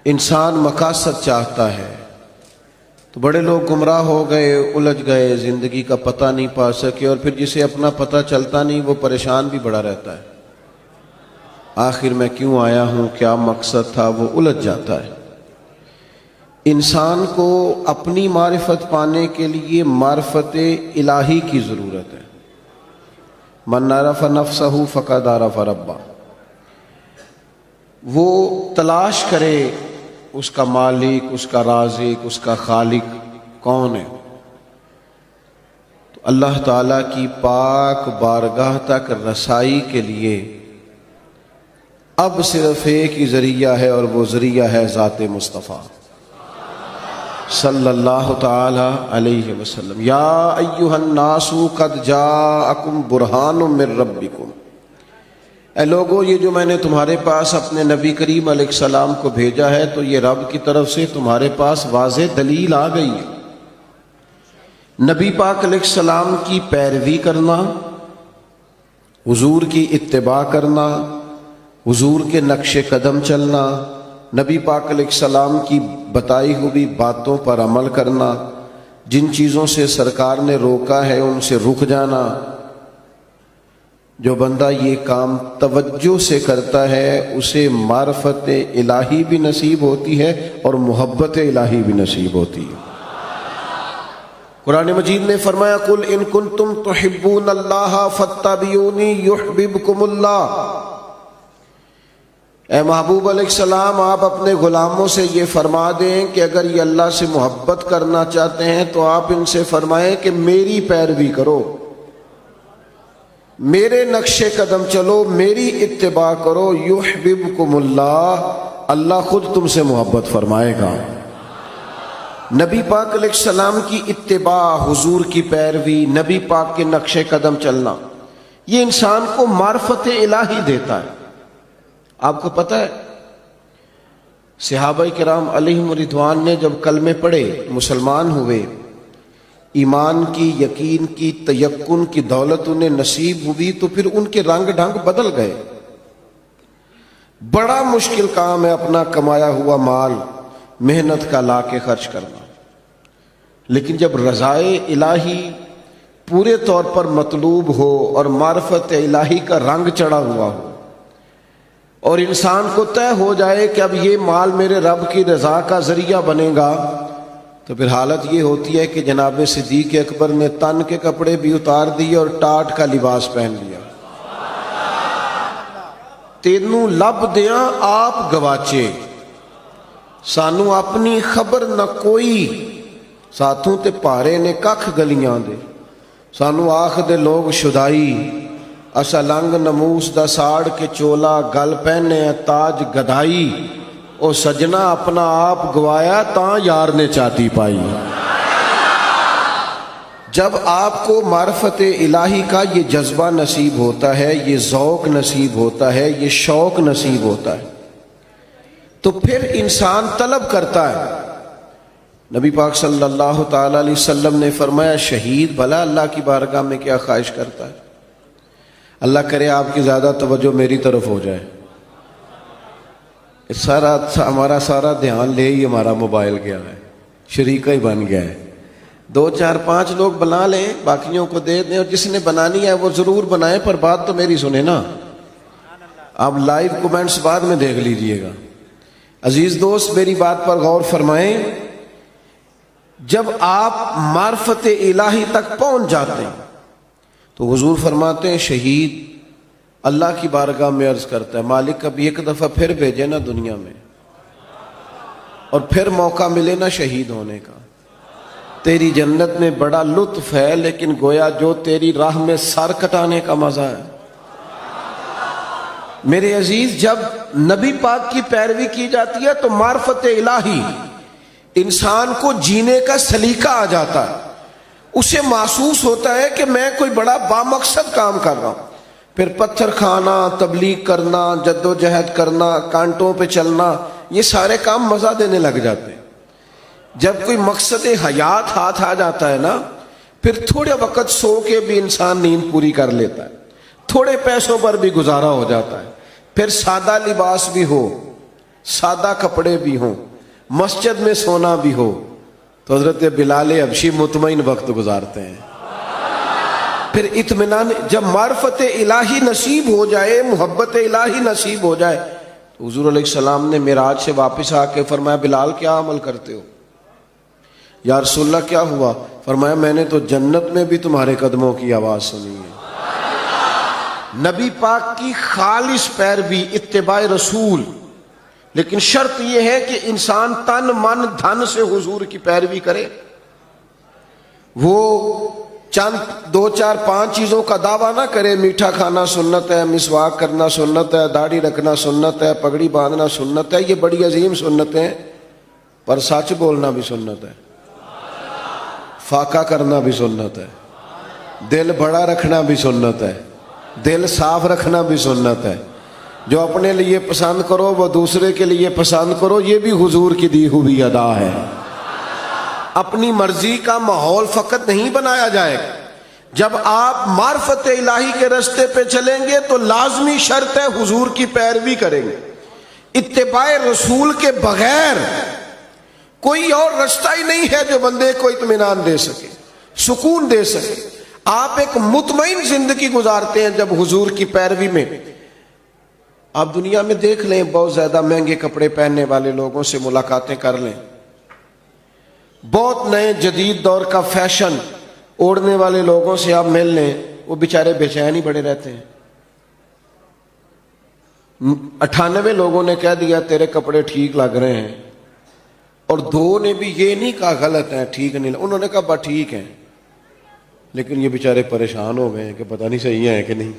انسان مقاصد چاہتا ہے تو بڑے لوگ گمراہ ہو گئے، الجھ گئے، زندگی کا پتہ نہیں پا سکے، اور پھر جسے اپنا پتہ چلتا نہیں وہ پریشان بھی بڑا رہتا ہے، آخر میں کیوں آیا ہوں، کیا مقصد تھا، وہ الجھ جاتا ہے۔ انسان کو اپنی معرفت پانے کے لیے معرفت الہی کی ضرورت ہے۔ من عرف نفسہ فقد عرف ربہ، وہ تلاش کرے اس کا مالک، اس کا رازق، اس کا خالق کون ہے۔ تو اللہ تعالیٰ کی پاک بارگاہ تک رسائی کے لیے اب صرف ایک ہی ذریعہ ہے، اور وہ ذریعہ ہے ذات مصطفیٰ صلی اللہ تعالی علیہ وسلم۔ یا ایھا الناس قد جاءکم برہان من ربکم، اے لوگو یہ جو میں نے تمہارے پاس اپنے نبی کریم علیہ السلام کو بھیجا ہے تو یہ رب کی طرف سے تمہارے پاس واضح دلیل آ گئی ہے۔ نبی پاک علیہ السلام کی پیروی کرنا، حضور کی اتباع کرنا، حضور کے نقش قدم چلنا، نبی پاک علیہ السلام کی بتائی ہوئی باتوں پر عمل کرنا، جن چیزوں سے سرکار نے روکا ہے ان سے رک جانا۔ جو بندہ یہ کام توجہ سے کرتا ہے اسے معرفت الہی بھی نصیب ہوتی ہے اور محبت الہی بھی نصیب ہوتی ہے۔ قرآن مجید نے فرمایا قل ان کنتم تحبون اللہ فاتبعونی یحببکم اللہ، اے محبوب علیہ السلام آپ اپنے غلاموں سے یہ فرما دیں کہ اگر یہ اللہ سے محبت کرنا چاہتے ہیں تو آپ ان سے فرمائیں کہ میری پیروی کرو، میرے نقش قدم چلو، میری اتباع کرو، یحببکم اللہ، اللہ خود تم سے محبت فرمائے گا۔ نبی پاک علیہ السلام کی اتباع، حضور کی پیروی، نبی پاک کے نقش قدم چلنا، یہ انسان کو معرفت الہی دیتا ہے۔ آپ کو پتہ ہے صحابہ کرام علیہم رضوان نے جب کلمے پڑھے، مسلمان ہوئے، ایمان کی، یقین کی، تیقن کی دولت انہیں نصیب ہوئی تو پھر ان کے رنگ ڈھنگ بدل گئے۔ بڑا مشکل کام ہے اپنا کمایا ہوا مال محنت کا لا کے خرچ کرنا، لیکن جب رضائے الہی پورے طور پر مطلوب ہو اور معرفت الہی کا رنگ چڑھا ہوا ہو اور انسان کو طے ہو جائے کہ اب یہ مال میرے رب کی رضا کا ذریعہ بنے گا، تو پھر حالت یہ ہوتی ہے کہ جناب صدیق اکبر نے تن کے کپڑے بھی اتار دیے اور ٹاٹ کا لباس پہن لیا۔ تینوں لب دیاں آپ گواچے، سانو اپنی خبر نہ کوئی، ساتھوں تے پارے نے ککھ گلیاں دے، سانو آخ دے لوگ شدائی، اسا لنگ نموس دا ساڑ کے چولا، گل پہنے تاج گدائی، او سجنا اپنا آپ گوایا تاں یار نے چاٹی پائی۔ جب آپ کو معرفت الہی کا یہ جذبہ نصیب ہوتا ہے، یہ ذوق نصیب ہوتا ہے، یہ شوق نصیب ہوتا ہے، تو پھر انسان طلب کرتا ہے۔ نبی پاک صلی اللہ تعالی علیہ وسلم نے فرمایا شہید بھلا اللہ کی بارگاہ میں کیا خواہش کرتا ہے؟ اللہ کرے آپ کی زیادہ توجہ میری طرف ہو جائے، ہمارا سارا دھیان لے ہی ہمارا موبائل گیا ہے، شریکہ ہی بن گیا ہے۔ 2 4 5 لوگ بنا لیں، باقیوں کو دے دیں، اور جس نے بنانی ہے وہ ضرور بنائے، پر بات تو میری سنیں نا۔ آپ لائیو کومنٹس بعد میں دیکھ لیجئے گا۔ عزیز دوست میری بات پر غور فرمائیں، جب آپ معرفت الہی تک پہنچ جاتے ہیں تو حضور فرماتے ہیں شہید اللہ کی بارگاہ میں عرض کرتا ہے مالک اب ایک دفعہ پھر بھیجے نا دنیا میں، اور پھر موقع ملے نا شہید ہونے کا۔ تیری جنت میں بڑا لطف ہے، لیکن گویا جو تیری راہ میں سر کٹانے کا مزہ ہے۔ میرے عزیز جب نبی پاک کی پیروی کی جاتی ہے تو معرفت الہی انسان کو جینے کا سلیقہ آ جاتا ہے، اسے محسوس ہوتا ہے کہ میں کوئی بڑا بامقصد کام کر رہا ہوں۔ پھر پتھر کھانا، تبلیغ کرنا، جد و جہد کرنا، کانٹوں پہ چلنا، یہ سارے کام مزہ دینے لگ جاتے ہیں۔ جب کوئی مقصد حیات ہاتھ آ جاتا ہے نا، پھر تھوڑے وقت سو کے بھی انسان نیند پوری کر لیتا ہے، تھوڑے پیسوں پر بھی گزارا ہو جاتا ہے، پھر سادہ لباس بھی ہو، سادہ کپڑے بھی ہوں، مسجد میں سونا بھی ہو، تو حضرت بلال حبشی مطمئن وقت گزارتے ہیں۔ پھر اطمینان، جب معرفت الہی نصیب ہو جائے، محبت الہی نصیب ہو جائے، تو حضور علیہ السلام نے معراج سے واپس آ کے فرمایا بلال کیا عمل کرتے ہو؟ یا رسول اللہ کیا ہوا؟ فرمایا میں نے تو جنت میں بھی تمہارے قدموں کی آواز سنی ہے۔ نبی پاک کی خالص پیروی، اتباع رسول، لیکن شرط یہ ہے کہ انسان تن من دھن سے حضور کی پیروی کرے۔ وہ چند 2 4 5 چیزوں کا دعویٰ نہ کرے، میٹھا کھانا سنت ہے، مسواک کرنا سنت ہے، داڑھی رکھنا سنت ہے، پگڑی باندھنا سنت ہے، یہ بڑی عظیم سنتیں ہیں، پر سچ بولنا بھی سنت ہے، فاقہ کرنا بھی سنت ہے، دل بڑا رکھنا بھی سنت ہے، دل صاف رکھنا بھی سنت ہے۔ جو اپنے لیے پسند کرو وہ دوسرے کے لیے پسند کرو، یہ بھی حضور کی دی ہوئی ادا ہے۔ اپنی مرضی کا ماحول فقط نہیں بنایا جائے گا۔ جب آپ معرفت الہی کے راستے پہ چلیں گے تو لازمی شرط ہے حضور کی پیروی کریں گے۔ اتباع رسول کے بغیر کوئی اور رستہ ہی نہیں ہے جو بندے کو اطمینان دے سکے، سکون دے سکے۔ آپ ایک مطمئن زندگی گزارتے ہیں جب حضور کی پیروی میں۔ آپ دنیا میں دیکھ لیں، بہت زیادہ مہنگے کپڑے پہننے والے لوگوں سے ملاقاتیں کر لیں، بہت نئے جدید دور کا فیشن اوڑھنے والے لوگوں سے آپ مل لیں، وہ بیچارے بے چین ہی بڑے رہتے ہیں۔ 98 لوگوں نے کہہ دیا تیرے کپڑے ٹھیک لگ رہے ہیں، اور 2 نے بھی یہ نہیں کہا غلط ہیں، ٹھیک نہیں، انہوں نے کہا بس ٹھیک ہیں، لیکن یہ بیچارے پریشان ہو گئے ہیں کہ پتہ نہیں صحیح ہے کہ نہیں۔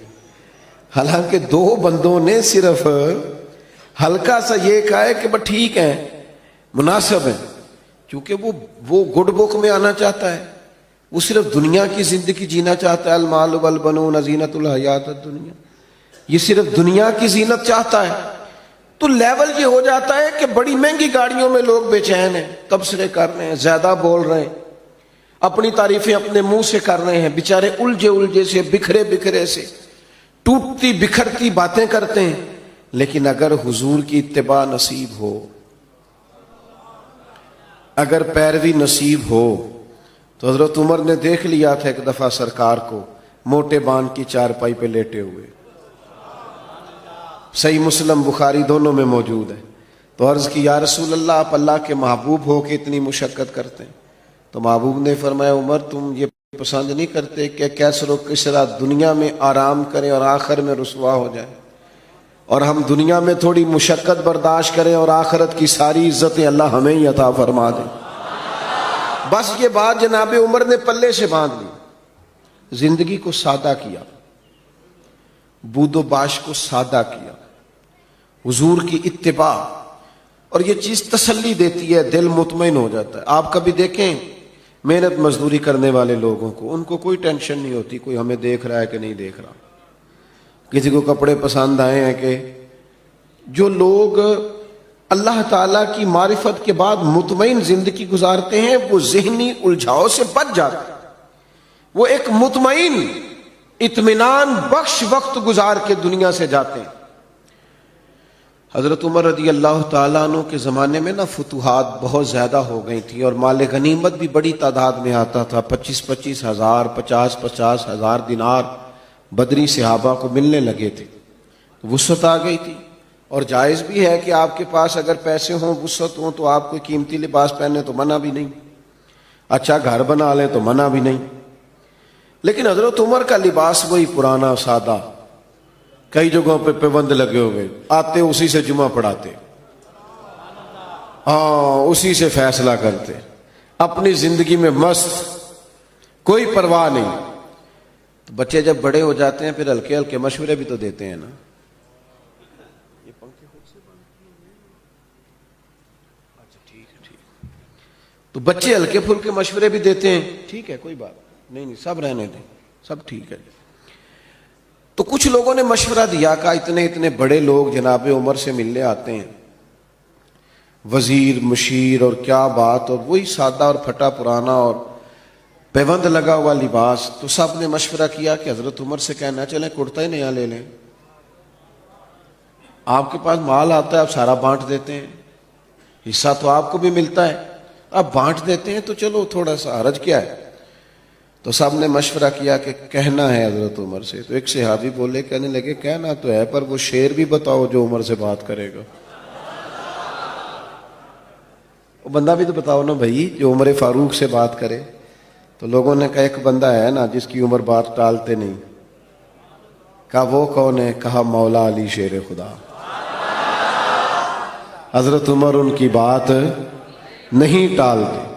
حالانکہ 2 بندوں نے صرف ہلکا سا یہ کہا ہے کہ بس ٹھیک ہیں، مناسب ہیں، کیونکہ وہ گڈ بک میں آنا چاہتا ہے، وہ صرف دنیا کی زندگی جینا چاہتا ہے۔ المال والبنون زینت الحیات الدنیا، یہ صرف دنیا کی زینت چاہتا ہے۔ تو لیول یہ ہو جاتا ہے کہ بڑی مہنگی گاڑیوں میں لوگ بے چین ہیں، تبصرے کر رہے ہیں، زیادہ بول رہے ہیں، اپنی تعریفیں اپنے منہ سے کر رہے ہیں، بیچارے الجھے سے، بکھرے سے ٹوٹتی بکھرتی باتیں کرتے ہیں۔ لیکن اگر حضور کی اتباع نصیب ہو، اگر پیروی نصیب ہو، تو حضرت عمر نے دیکھ لیا تھا ایک دفعہ سرکار کو موٹے بان کی چارپائی پہ لیٹے ہوئے، صحیح مسلم بخاری دونوں میں موجود ہے۔ تو عرض کی یا رسول اللہ، آپ اللہ کے محبوب ہو کے اتنی مشقت کرتے ہیں؟ تو محبوب نے فرمایا عمر تم یہ پسند نہیں کرتے کہ کیسر و کسرا دنیا میں آرام کریں اور آخر میں رسوا ہو جائے، اور ہم دنیا میں تھوڑی مشقت برداشت کریں اور آخرت کی ساری عزتیں اللہ ہمیں ہی عطا فرما دیں۔ بس یہ بات جناب عمر نے پلے سے باندھ لی، زندگی کو سادہ کیا، بود و باش کو سادہ کیا، حضور کی اتباع، اور یہ چیز تسلی دیتی ہے، دل مطمئن ہو جاتا ہے۔ آپ کبھی دیکھیں محنت مزدوری کرنے والے لوگوں کو، ان کو کوئی ٹینشن نہیں ہوتی کوئی ہمیں دیکھ رہا ہے کہ نہیں دیکھ رہا، کسی کو کپڑے پسند آئے ہیں کہ۔ جو لوگ اللہ تعالیٰ کی معرفت کے بعد مطمئن زندگی گزارتے ہیں وہ ذہنی الجھاؤ سے بچ جاتے ہیں، وہ ایک مطمئن اطمینان بخش وقت گزار کے دنیا سے جاتے ہیں۔ حضرت عمر رضی اللہ تعالیٰ عنہ کے زمانے میں فتوحات بہت زیادہ ہو گئی تھیں، اور مال غنیمت بھی بڑی تعداد میں آتا تھا، 25 ہزار 50 ہزار دینار بدری صحابہ کو ملنے لگے تھے، وسعت آ گئی تھی۔ اور جائز بھی ہے کہ آپ کے پاس اگر پیسے ہوں، وسعت ہوں، تو آپ کوئی قیمتی لباس پہنے تو منع بھی نہیں، اچھا گھر بنا لیں تو منع بھی نہیں۔ لیکن حضرت عمر کا لباس وہی پرانا سادہ، کئی جگہوں پہ پابند لگے ہوئے، آتے اسی سے جمعہ پڑھاتے، اسی سے فیصلہ کرتے، اپنی زندگی میں مست، کوئی پرواہ نہیں۔ تو بچے جب بڑے ہو جاتے ہیں پھر ہلکے ہلکے مشورے بھی تو دیتے ہیں نا۔ تو بچے ہلکے پھلکے مشورے بھی دیتے ہیں، ٹھیک ہے کوئی بات نہیں، سب رہنے دیں، سب ٹھیک ہے۔ تو کچھ لوگوں نے مشورہ دیا کہ اتنے بڑے لوگ جناب عمر سے ملنے آتے ہیں، وزیر مشیر اور کیا بات، اور وہی سادہ اور پھٹا پرانا اور پیوند لگا ہوا لباس۔ تو سب نے مشورہ کیا کہ حضرت عمر سے کہنا چلیں کرتا ہی نیا لے لیں، آپ کے پاس مال آتا ہے، آپ سارا بانٹ دیتے ہیں، حصہ تو آپ کو بھی ملتا ہے، آپ بانٹ دیتے ہیں، تو چلو تھوڑا سا حرج کیا ہے؟ تو سب نے مشورہ کیا کہ کہنا ہے حضرت عمر سے. تو ایک صحابی بولے، کہنے لگے کہنا تو ہے، پر وہ شعر بھی بتاؤ جو عمر سے بات کرے گا. وہ بندہ بھی تو بتاؤ نا بھائی جو عمر فاروق سے بات کرے. تو لوگوں نے کہا ایک بندہ ہے نا جس کی عمر بات ٹالتے نہیں. کہا وہ کون ہے؟ کہا مولا علی شیر خدا. حضرت عمر ان کی بات نہیں ٹالتے.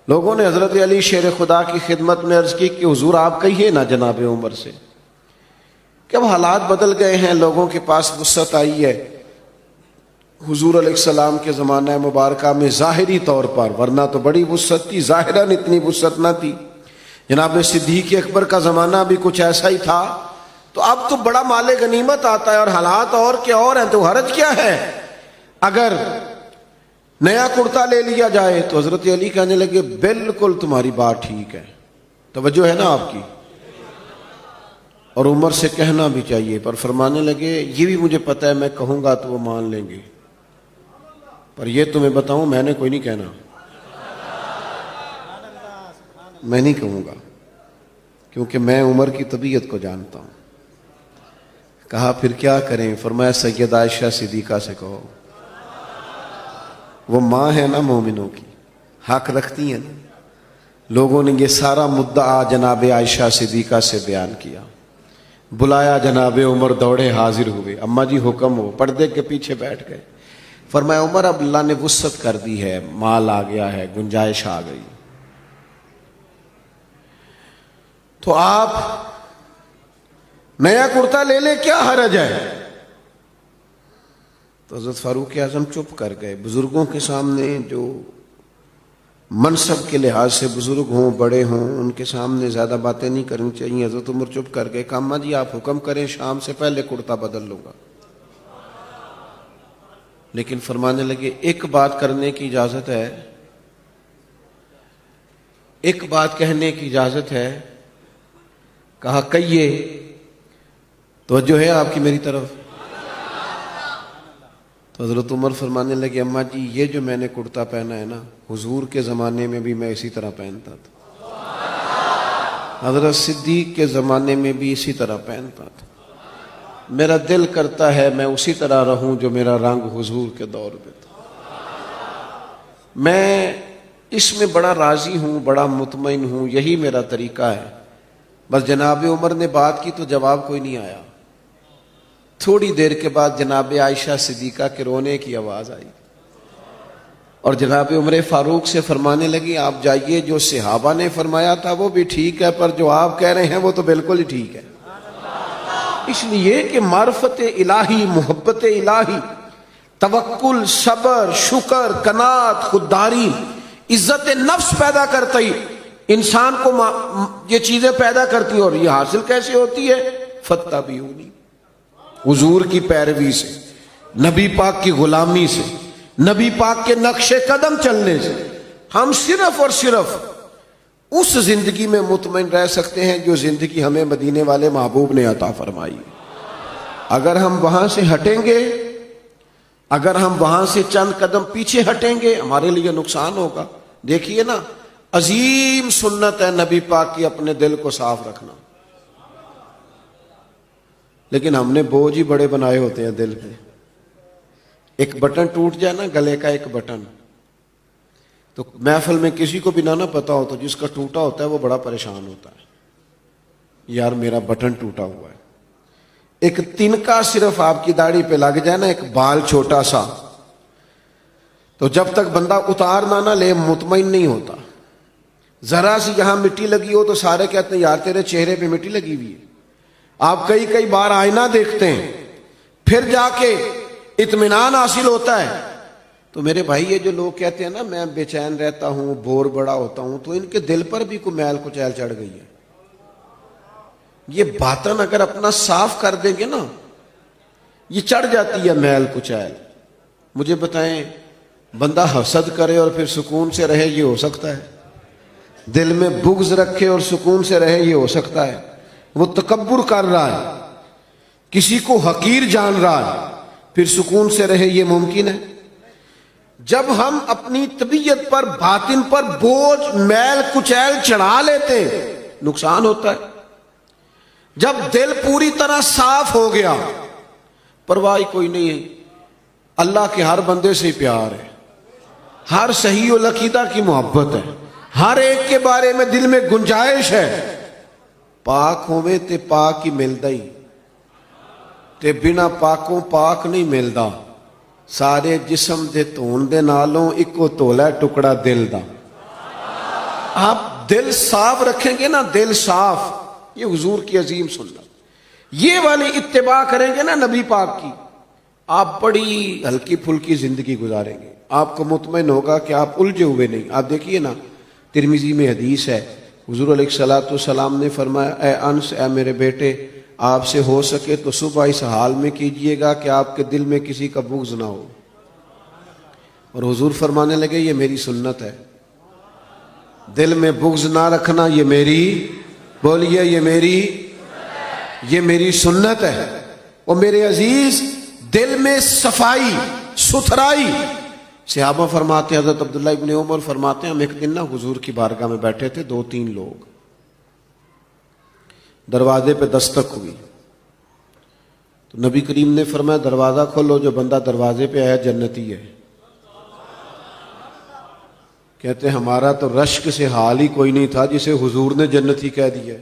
لوگوں نے حضرت علی شیر خدا کی خدمت میں عرض کی کہ حضور آپ کہیے نا جناب عمر سے کہ اب حالات بدل گئے ہیں، لوگوں کے پاس وسعت آئی ہے. حضور علیہ السلام کے زمانہ مبارکہ میں ظاہری طور پر، ورنہ تو بڑی وسعت تھی، ظاہراً اتنی وسعت نہ تھی. جناب صدیق اکبر کا زمانہ بھی کچھ ایسا ہی تھا. تو اب تو بڑا مال غنیمت آتا ہے اور حالات اور کے اور ہیں، تو حرج کیا ہے اگر نیا کرتا لے لیا جائے؟ تو حضرت علی کہنے لگے بالکل تمہاری بات ٹھیک ہے. توجہ ہے نا آپ کی؟ اور عمر سے کہنا بھی چاہیے. پر فرمانے لگے یہ بھی مجھے پتہ ہے میں کہوں گا تو وہ مان لیں گے، پر یہ تمہیں بتاؤں میں نے کوئی نہیں کہنا، میں نہیں کہوں گا، کیونکہ میں عمر کی طبیعت کو جانتا ہوں. کہا پھر کیا کریں؟ فرمایا سیدہ عائشہ صدیقہ سے کہو، وہ ماں ہے نا مومنوں کی، حق رکھتی ہیں نا. لوگوں نے یہ سارا مدعا جناب عائشہ صدیقہ سے بیان کیا. بلایا جناب عمر، دوڑے حاضر ہوئے. اماں جی حکم ہو. پردے کے پیچھے بیٹھ گئے. فرمایا عمر اب اللہ نے وسعت کر دی ہے، مال آ گیا ہے، گنجائش آ گئی، تو آپ نیا کرتا لے لے، کیا حرج ہے؟ تو حضرت فاروق اعظم چپ کر گئے. بزرگوں کے سامنے جو منصب کے لحاظ سے بزرگ ہوں، بڑے ہوں، ان کے سامنے زیادہ باتیں نہیں کرنی چاہیے. حضرت عمر چپ کر گئے. کہا اماں جی آپ حکم کریں، شام سے پہلے کرتا بدل لوں گا. لیکن فرمانے لگے ایک بات کرنے کی اجازت ہے، ایک بات کہنے کی اجازت ہے. کہا کہیے. توجہ ہے آپ کی میری طرف؟ تو حضرت عمر فرمانے لگے اماں جی یہ جو میں نے کرتا پہنا ہے نا، حضور کے زمانے میں بھی میں اسی طرح پہنتا تھا، حضرت صدیق کے زمانے میں بھی اسی طرح پہنتا تھا. میرا دل کرتا ہے میں اسی طرح رہوں جو میرا رنگ حضور کے دور میں تھا. میں اس میں بڑا راضی ہوں، بڑا مطمئن ہوں، یہی میرا طریقہ ہے. بس جناب عمر نے بات کی تو جواب کوئی نہیں آیا. تھوڑی دیر کے بعد جناب عائشہ صدیقہ کے رونے کی آواز آئی اور جناب عمر فاروق سے فرمانے لگی آپ جائیے، جو صحابہ نے فرمایا تھا وہ بھی ٹھیک ہے، پر جو آپ کہہ رہے ہیں وہ تو بالکل ہی ٹھیک ہے. اس لیے کہ معرفت الہی، محبت الہی، توکل، صبر، شکر، قناعت، خودداری، عزت نفس پیدا کرتی انسان کو یہ چیزیں پیدا کرتی. اور یہ حاصل کیسے ہوتی ہے؟ فاتبعونی، حضور کی پیروی سے، نبی پاک کی غلامی سے، نبی پاک کے نقش قدم چلنے سے. ہم صرف اور صرف اس زندگی میں مطمئن رہ سکتے ہیں جو زندگی ہمیں مدینے والے محبوب نے عطا فرمائی. اگر ہم وہاں سے ہٹیں گے، اگر ہم وہاں سے چند قدم پیچھے ہٹیں گے، ہمارے لیے نقصان ہوگا. دیکھیے نا، عظیم سنت ہے نبی پاک کی اپنے دل کو صاف رکھنا، لیکن ہم نے بوجھ ہی بڑے بنائے ہوتے ہیں دل پہ. ایک بٹن ٹوٹ جائے نا، گلے کا ایک بٹن، تو محفل میں کسی کو بھی نہ پتا ہو تو جس کا ٹوٹا ہوتا ہے وہ بڑا پریشان ہوتا ہے، یار میرا بٹن ٹوٹا ہوا ہے. ایک تنکا صرف آپ کی داڑھی پہ لگ جائے نا، ایک بال چھوٹا سا، تو جب تک بندہ اتارنا نہ لے مطمئن نہیں ہوتا. ذرا سی یہاں مٹی لگی ہو تو سارے کہتے ہیں یار تیرے چہرے پہ مٹی لگی ہوئی ہے. آپ کئی بار آئینہ دیکھتے ہیں، پھر جا کے اطمینان حاصل ہوتا ہے. تو میرے بھائی یہ جو لوگ کہتے ہیں نا میں بے چین رہتا ہوں، بور بڑا ہوتا ہوں، تو ان کے دل پر بھی کوئی میل کچیل چڑھ گئی ہے. یہ باطن اگر اپنا صاف کر دیں گے نا، یہ چڑھ جاتی ہے میل کچیل. مجھے بتائیں، بندہ حسد کرے اور پھر سکون سے رہے یہ ہو سکتا ہے؟ دل میں بغض رکھے اور سکون سے رہے یہ ہو سکتا ہے؟ وہ تکبر کر رہا ہے، کسی کو حقیر جان رہا ہے، پھر سکون سے رہے، یہ ممکن ہے؟ جب ہم اپنی طبیعت پر، باطن پر بوجھ، میل کچیل چڑھا لیتے نقصان ہوتا ہے۔ جب دل پوری طرح صاف ہو گیا، پرواہ کوئی نہیں ہے، اللہ کے ہر بندے سے پیار ہے، ہر صحیح العقیدہ کی محبت ہے، ہر ایک کے بارے میں دل میں گنجائش ہے، پاک ہوئے تے پاک ہی ملدا ہی تے بنا پاکوں پاک نہیں ملدا، سارے جسم دے دھون دے نالوں اکو تولا ٹکڑا دل دا۔ آپ دل صاف رکھیں گے نا، دل صاف، یہ حضور کی عظیم سنت، یہ والی اتباع کریں گے نا نبی پاک کی، آپ بڑی ہلکی پھلکی زندگی گزاریں گے، آپ کو مطمئن ہوگا کہ آپ الجھے ہوئے نہیں۔ آپ دیکھیے نا، ترمذی میں حدیث ہے، حضور علیہ الصلوۃ والسلام نے فرمایا، اے انس، اے میرے بیٹے، آپ سے ہو سکے تو صبح اس حال میں کیجئے گا کہ آپ کے دل میں کسی کا بغض نہ ہو۔ اور حضور فرمانے لگے، یہ میری سنت ہے، دل میں بغض نہ رکھنا، یہ میری، بولیے، یہ میری سنت ہے۔ اور میرے عزیز، دل میں صفائی، ستھرائی، صحابہ فرماتے ہیں، حضرت عبداللہ ابن عمر فرماتے ہیں، ہم ایک دن نا حضور کی بارگاہ میں بیٹھے تھے، 2-3 لوگ، دروازے پہ دستک ہوئی تو نبی کریم نے فرمایا، دروازہ کھولو، جو بندہ دروازے پہ آیا جنتی ہے۔ کہتے ہیں ہمارا تو رشک سے حال ہی کوئی نہیں تھا جسے حضور نے جنتی کہہ دیا۔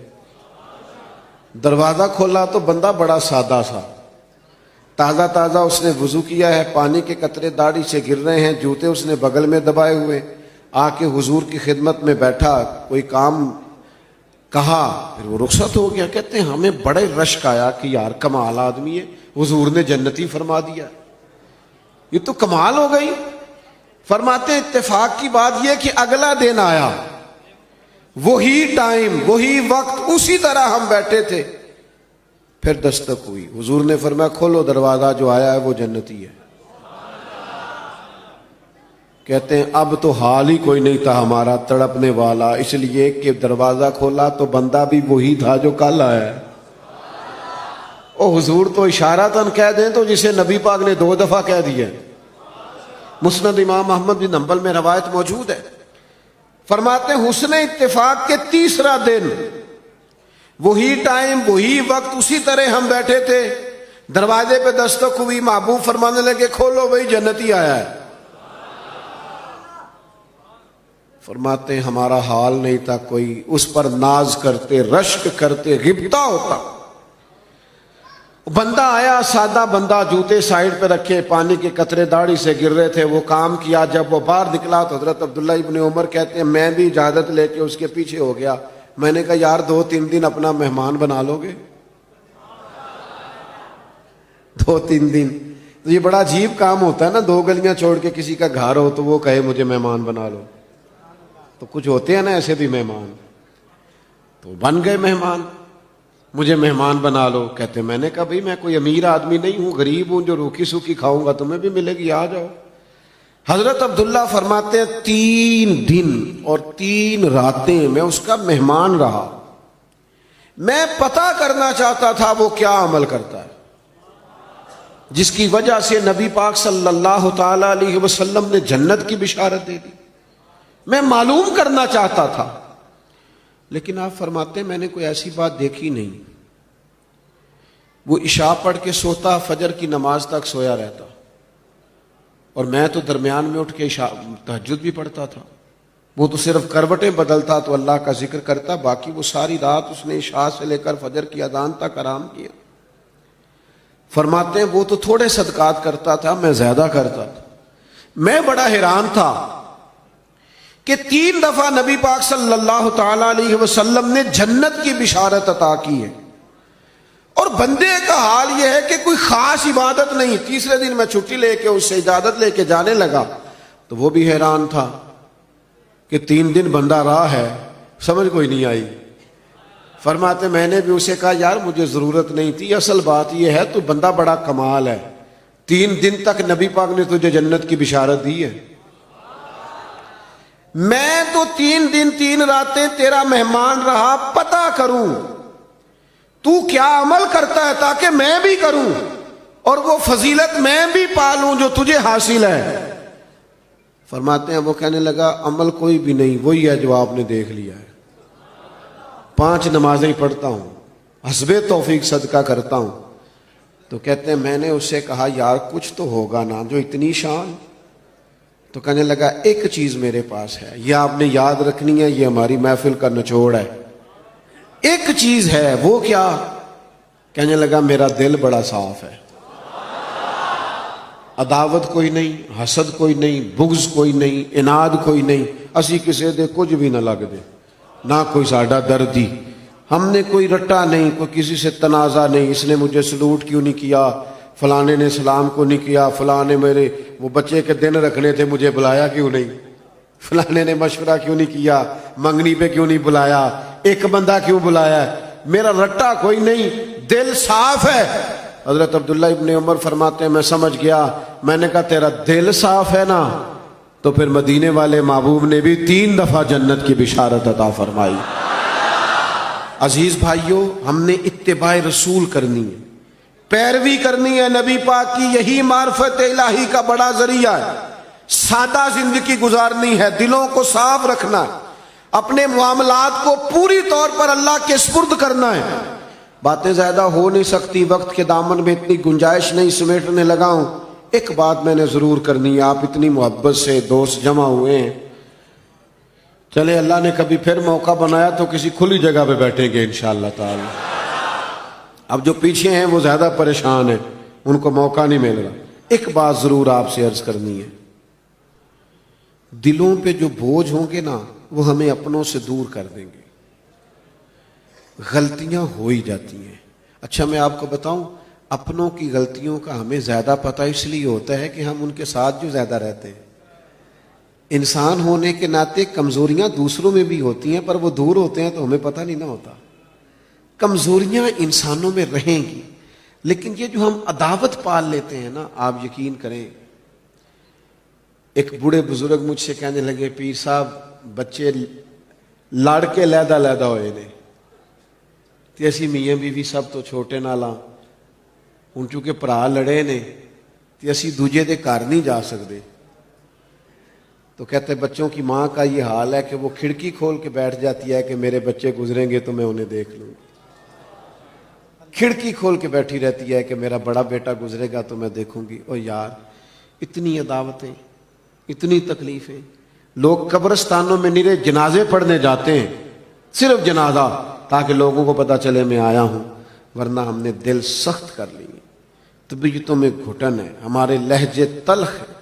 دروازہ کھولا تو بندہ بڑا سادہ سا، تازہ تازہ اس نے وضو کیا ہے، پانی کے قطرے داڑھی سے گر رہے ہیں، جوتے اس نے بغل میں دبائے ہوئے، آ کے حضور کی خدمت میں بیٹھا، کوئی کام کہا، پھر وہ رخصت ہو گیا۔ کہتے ہیں ہمیں بڑے رشک آیا کہ یار کمال آدمی ہے، حضور نے جنتی فرما دیا، یہ تو کمال ہو گئی۔ فرماتے ہیں اتفاق کی بات یہ کہ اگلا دن آیا، وہی ٹائم، وہی وقت، اسی طرح ہم بیٹھے تھے، پھر دستک ہوئی، حضور نے فرمایا کھولو دروازہ، جو آیا ہے وہ جنتی ہے۔ کہتے ہیں اب تو حال ہی کوئی نہیں تھا ہمارا تڑپنے والا، اس لیے کہ دروازہ کھولا تو بندہ بھی وہی تھا جو کل آیا ہے۔ او حضور تو اشارتاً کہہ دیں تو جسے نبی پاک نے 2 دفعہ کہہ دیا۔ مسند امام احمد بن حنبل میں روایت موجود ہے، فرماتے ہیں حسن اتفاق کے 3را دن، وہی ٹائم، وہی وقت، اسی طرح ہم بیٹھے تھے، دروازے پہ دستک ہوئی، محبوب فرمانے لگے کھولو بھائی جنتی آیا ہے۔ فرماتے ہیں ہمارا حال نہیں تھا کوئی، اس پر ناز کرتے، رشک کرتے، غبطہ ہوتا۔ بندہ آیا، سادہ بندہ، جوتے سائیڈ پہ رکھے، پانی کے قطرے داڑھی سے گر رہے تھے، وہ کام کیا، جب وہ باہر نکلا تو حضرت عبداللہ ابن عمر کہتے ہیں میں بھی اجازت لے کے اس کے پیچھے ہو گیا، میں نے کہا یار 2-3 دن اپنا مہمان بنا لو گے؟ 2-3 دن تو یہ بڑا عجیب کام ہوتا ہے نا، 2 گلیاں چھوڑ کے کسی کا گھر ہو تو وہ کہے مجھے مہمان بنا لو، تو کچھ ہوتے ہیں نا ایسے بھی مہمان، تو بن گئے مہمان، مجھے مہمان بنا لو۔ کہتے میں نے کہا بھئی میں کوئی امیر آدمی نہیں ہوں، غریب ہوں، جو روکھی سوکھی کھاؤں گا تمہیں بھی ملے گی، آ جاؤ۔ حضرت عبداللہ فرماتے ہیں 3 دن اور 3 راتیں میں اس کا مہمان رہا، میں پتہ کرنا چاہتا تھا وہ کیا عمل کرتا ہے، جس کی وجہ سے نبی پاک صلی اللہ تعالی علیہ وسلم نے جنت کی بشارت دے دی، میں معلوم کرنا چاہتا تھا۔ لیکن آپ فرماتے ہیں میں نے کوئی ایسی بات دیکھی نہیں، وہ عشاء پڑھ کے سوتا، فجر کی نماز تک سویا رہتا، اور میں تو درمیان میں اٹھ کے تہجد بھی پڑھتا تھا، وہ تو صرف کروٹیں بدلتا تو اللہ کا ذکر کرتا، باقی وہ ساری رات اس نے عشاء سے لے کر فجر کی اذان تک آرام کیا۔ فرماتے ہیں وہ تو تھوڑے صدقات کرتا تھا، میں زیادہ کرتا تھا۔ میں بڑا حیران تھا کہ 3 دفعہ نبی پاک صلی اللہ تعالی علیہ وسلم نے جنت کی بشارت عطا کی ہے، اور بندے کا حال یہ ہے کہ کوئی خاص عبادت نہیں۔ 3رے دن میں چھٹی لے کے اس سے اجازت لے کے جانے لگا تو وہ بھی حیران تھا کہ 3 دن بندہ راہ ہے، سمجھ کوئی نہیں آئی۔ فرماتے میں نے بھی اسے کہا یار مجھے ضرورت نہیں تھی، اصل بات یہ ہے تو بندہ بڑا کمال ہے، 3 دن تک نبی پاک نے تجھے جنت کی بشارت دی ہے، میں تو 3 دن 3 راتیں تیرا مہمان رہا، پتہ کروں تو کیا عمل کرتا ہے تاکہ میں بھی کروں اور وہ فضیلت میں بھی پالوں جو تجھے حاصل ہے. فرماتے ہیں وہ کہنے لگا عمل کوئی بھی نہیں، وہی ہے جو آپ نے دیکھ لیا ہے. 5 نمازیں پڑھتا ہوں، حسب توفیق صدقہ کرتا ہوں. تو کہتے ہیں میں نے اس سے کہا یار کچھ تو ہوگا نا جو اتنی شان. تو کہنے لگا ایک چیز میرے پاس ہے، یہ آپ نے یاد رکھنی ہے، یہ ہماری محفل کا نچوڑ ہے. ایک چیز ہے، وہ کیا؟ کہنے لگا میرا دل بڑا صاف ہے، عداوت کوئی نہیں، حسد کوئی نہیں، بغض کوئی نہیں، اناد کوئی نہیں. اسی کسی دے کچھ بھی نہ لگ دے، نہ کوئی ساڈا دردی. ہم نے کوئی رٹا نہیں، کوئی کسی سے تنازع نہیں. اس نے مجھے سلوٹ کیوں نہیں کیا، فلانے نے سلام کو نہیں کیا، فلانے میرے وہ بچے کے دن رکھنے تھے مجھے بلایا کیوں نہیں، فلانے نے مشورہ کیوں نہیں کیا، منگنی پہ کیوں نہیں بلایا، ایک بندہ کیوں بلایا. میرا رٹا کوئی نہیں، دل صاف ہے. حضرت عبداللہ ابن عمر فرماتے ہیں میں سمجھ گیا. میں نے کہا تیرا دل صاف ہے نا، تو پھر مدینے والے محبوب نے بھی 3 دفعہ جنت کی بشارت عطا فرمائی. عزیز بھائیوں، ہم نے اتباع رسول کرنی ہے، پیروی کرنی ہے نبی پاک کی. یہی معرفت الہی کا بڑا ذریعہ ہے. سادہ زندگی گزارنی ہے، دلوں کو صاف رکھنا ہے، اپنے معاملات کو پوری طور پر اللہ کے سپرد کرنا ہے. باتیں زیادہ ہو نہیں سکتی، وقت کے دامن میں اتنی گنجائش نہیں سمیٹنے لگا ہوں. ایک بات میں نے ضرور کرنی ہے، آپ اتنی محبت سے دوست جمع ہوئے ہیں، چلے اللہ نے کبھی پھر موقع بنایا تو کسی کھلی جگہ پہ بیٹھیں گے انشاءاللہ تعالی. اب جو پیچھے ہیں وہ زیادہ پریشان ہیں، ان کو موقع نہیں مل رہا. ایک بات ضرور آپ سے عرض کرنی ہے، دلوں پہ جو بوجھ ہوں گے نا وہ ہمیں اپنوں سے دور کر دیں گے. غلطیاں ہو ہی جاتی ہیں. اچھا میں آپ کو بتاؤں، اپنوں کی غلطیوں کا ہمیں زیادہ پتہ اس لیے ہوتا ہے کہ ہم ان کے ساتھ جو زیادہ رہتے ہیں. انسان ہونے کے ناطے کمزوریاں دوسروں میں بھی ہوتی ہیں، پر وہ دور ہوتے ہیں تو ہمیں پتہ نہیں نہ ہوتا. کمزوریاں انسانوں میں رہیں گی، لیکن یہ جو ہم عداوت پال لیتے ہیں نا، آپ یقین کریں. ایک بوڑھے بزرگ مجھ سے کہنے لگے پیر صاحب بچے لڑ کے لیدا لیدا ہوئے نے تے اسی میاں بیوی سب تو چھوٹے نالاں ہن چونکہ بھرا لڑے نے تے اسی دوجے دے گھر نہیں جا سکتے. تو کہتے بچوں کی ماں کا یہ حال ہے کہ وہ کھڑکی کھول کے بیٹھ جاتی ہے کہ میرے بچے گزریں گے تو میں انہیں دیکھ لوں. کھڑکی کھول کے بیٹھی رہتی ہے کہ میرا بڑا بیٹا گزرے گا تو میں دیکھوں گی. او یار اتنی عداوتیں، اتنی تکلیفیں. لوگ قبرستانوں میں نرے جنازے پڑھنے جاتے ہیں، صرف جنازہ، تاکہ لوگوں کو پتہ چلے میں آیا ہوں. ورنہ ہم نے دل سخت کر لی، طبیعتوں میں گھٹن ہے، ہمارے لہجے تلخ ہیں.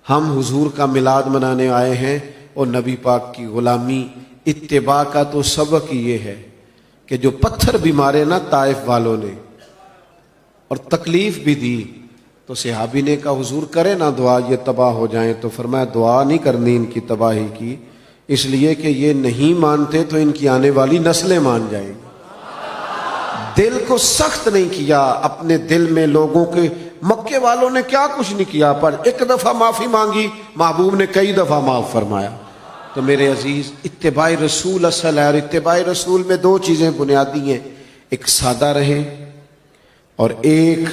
ہم حضور کا میلاد منانے آئے ہیں اور نبی پاک کی غلامی. اتباع کا تو سبق یہ ہے کہ جو پتھر بھی مارے نا طائف والوں نے اور تکلیف بھی دی، تو صحابی نے کہا حضور کرے نا دعا یہ تباہ ہو جائیں. تو فرمایا دعا نہیں کرنی ان کی تباہی کی، اس لیے کہ یہ نہیں مانتے تو ان کی آنے والی نسلیں مان جائیں گی. دل کو سخت نہیں کیا اپنے دل میں. لوگوں کے مکے والوں نے کیا کچھ نہیں کیا، پر ایک دفعہ معافی مانگی، محبوب نے کئی دفعہ معاف فرمایا. تو میرے عزیز اتباع رسول اصل ہے، اور اتباع رسول میں 2 چیزیں بنیادی ہیں، ایک سادہ رہیں اور ایک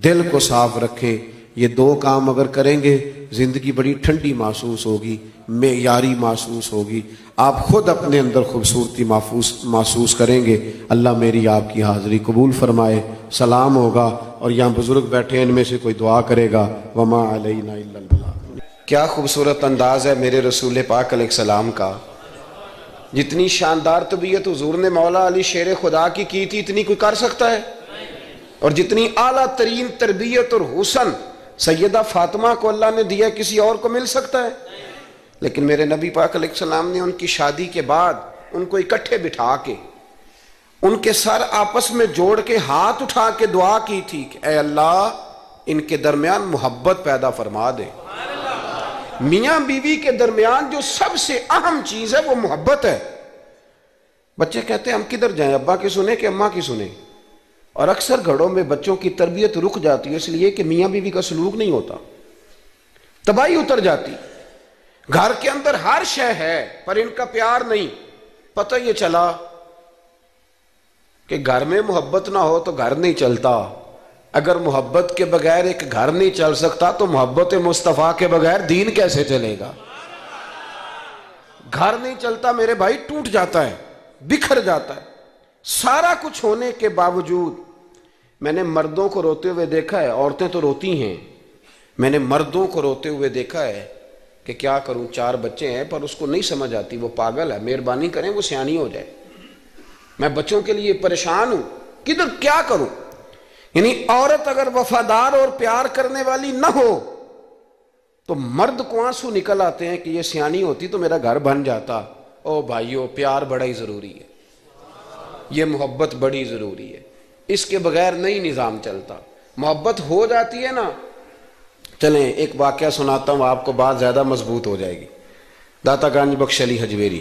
دل کو صاف رکھیں. یہ 2 کام اگر کریں گے زندگی بڑی ٹھنڈی محسوس ہوگی، معیاری محسوس ہوگی، آپ خود اپنے اندر خوبصورتی محسوس کریں گے. اللہ میری آپ کی حاضری قبول فرمائے. سلام ہوگا اور یہاں بزرگ بیٹھے ہیں، ان میں سے کوئی دعا کرے گا. وما علینا الا البلاغ. کیا خوبصورت انداز ہے میرے رسول پاک علیہ السلام کا. جتنی شاندار طبیعت حضور نے مولا علی شیر خدا کی تھی اتنی کوئی کر سکتا ہے؟ اور جتنی اعلیٰ ترین تربیت اور حسن سیدہ فاطمہ کو اللہ نے دیا کسی اور کو مل سکتا ہے؟ لیکن میرے نبی پاک علیہ السلام نے ان کی شادی کے بعد ان کو اکٹھے بٹھا کے ان کے سر آپس میں جوڑ کے ہاتھ اٹھا کے دعا کی تھی کہ اے اللہ ان کے درمیان محبت پیدا فرما دے. میاں بیوی کے درمیان جو سب سے اہم چیز ہے وہ محبت ہے. بچے کہتے ہیں ہم کدھر جائیں، ابا کی سنیں کہ اماں کی سنیں؟ اور اکثر گھروں میں بچوں کی تربیت رک جاتی ہے اس لیے کہ میاں بیوی کا سلوک نہیں ہوتا، تباہی اتر جاتی. گھر کے اندر ہر شے ہے پر ان کا پیار نہیں. پتہ یہ چلا کہ گھر میں محبت نہ ہو تو گھر نہیں چلتا. اگر محبت کے بغیر ایک گھر نہیں چل سکتا تو محبت مصطفیٰ کے بغیر دین کیسے چلے گا؟ گھر نہیں چلتا میرے بھائی، ٹوٹ جاتا ہے، بکھر جاتا ہے۔ سارا کچھ ہونے کے باوجود میں نے مردوں کو روتے ہوئے دیکھا ہے، عورتیں تو روتی ہیں، میں نے مردوں کو روتے ہوئے دیکھا ہے کہ کیا کروں، 4 بچے ہیں پر اس کو نہیں سمجھ آتی، وہ پاگل ہے، مہربانی کریں وہ سیانی ہو جائے، میں بچوں کے لیے پریشان ہوں، کدھر کیا کروں۔ یعنی عورت اگر وفادار اور پیار کرنے والی نہ ہو تو مرد کو آنسو نکل آتے ہیں کہ یہ سیانی ہوتی تو میرا گھر بن جاتا۔ او بھائیو، پیار بڑا ہی ضروری ہے، یہ محبت بڑی ضروری ہے، اس کے بغیر نہیں نظام چلتا۔ محبت ہو جاتی ہے نا، چلیں ایک واقعہ سناتا ہوں آپ کو، بات زیادہ مضبوط ہو جائے گی۔ داتا گنج بخش علی حجویری،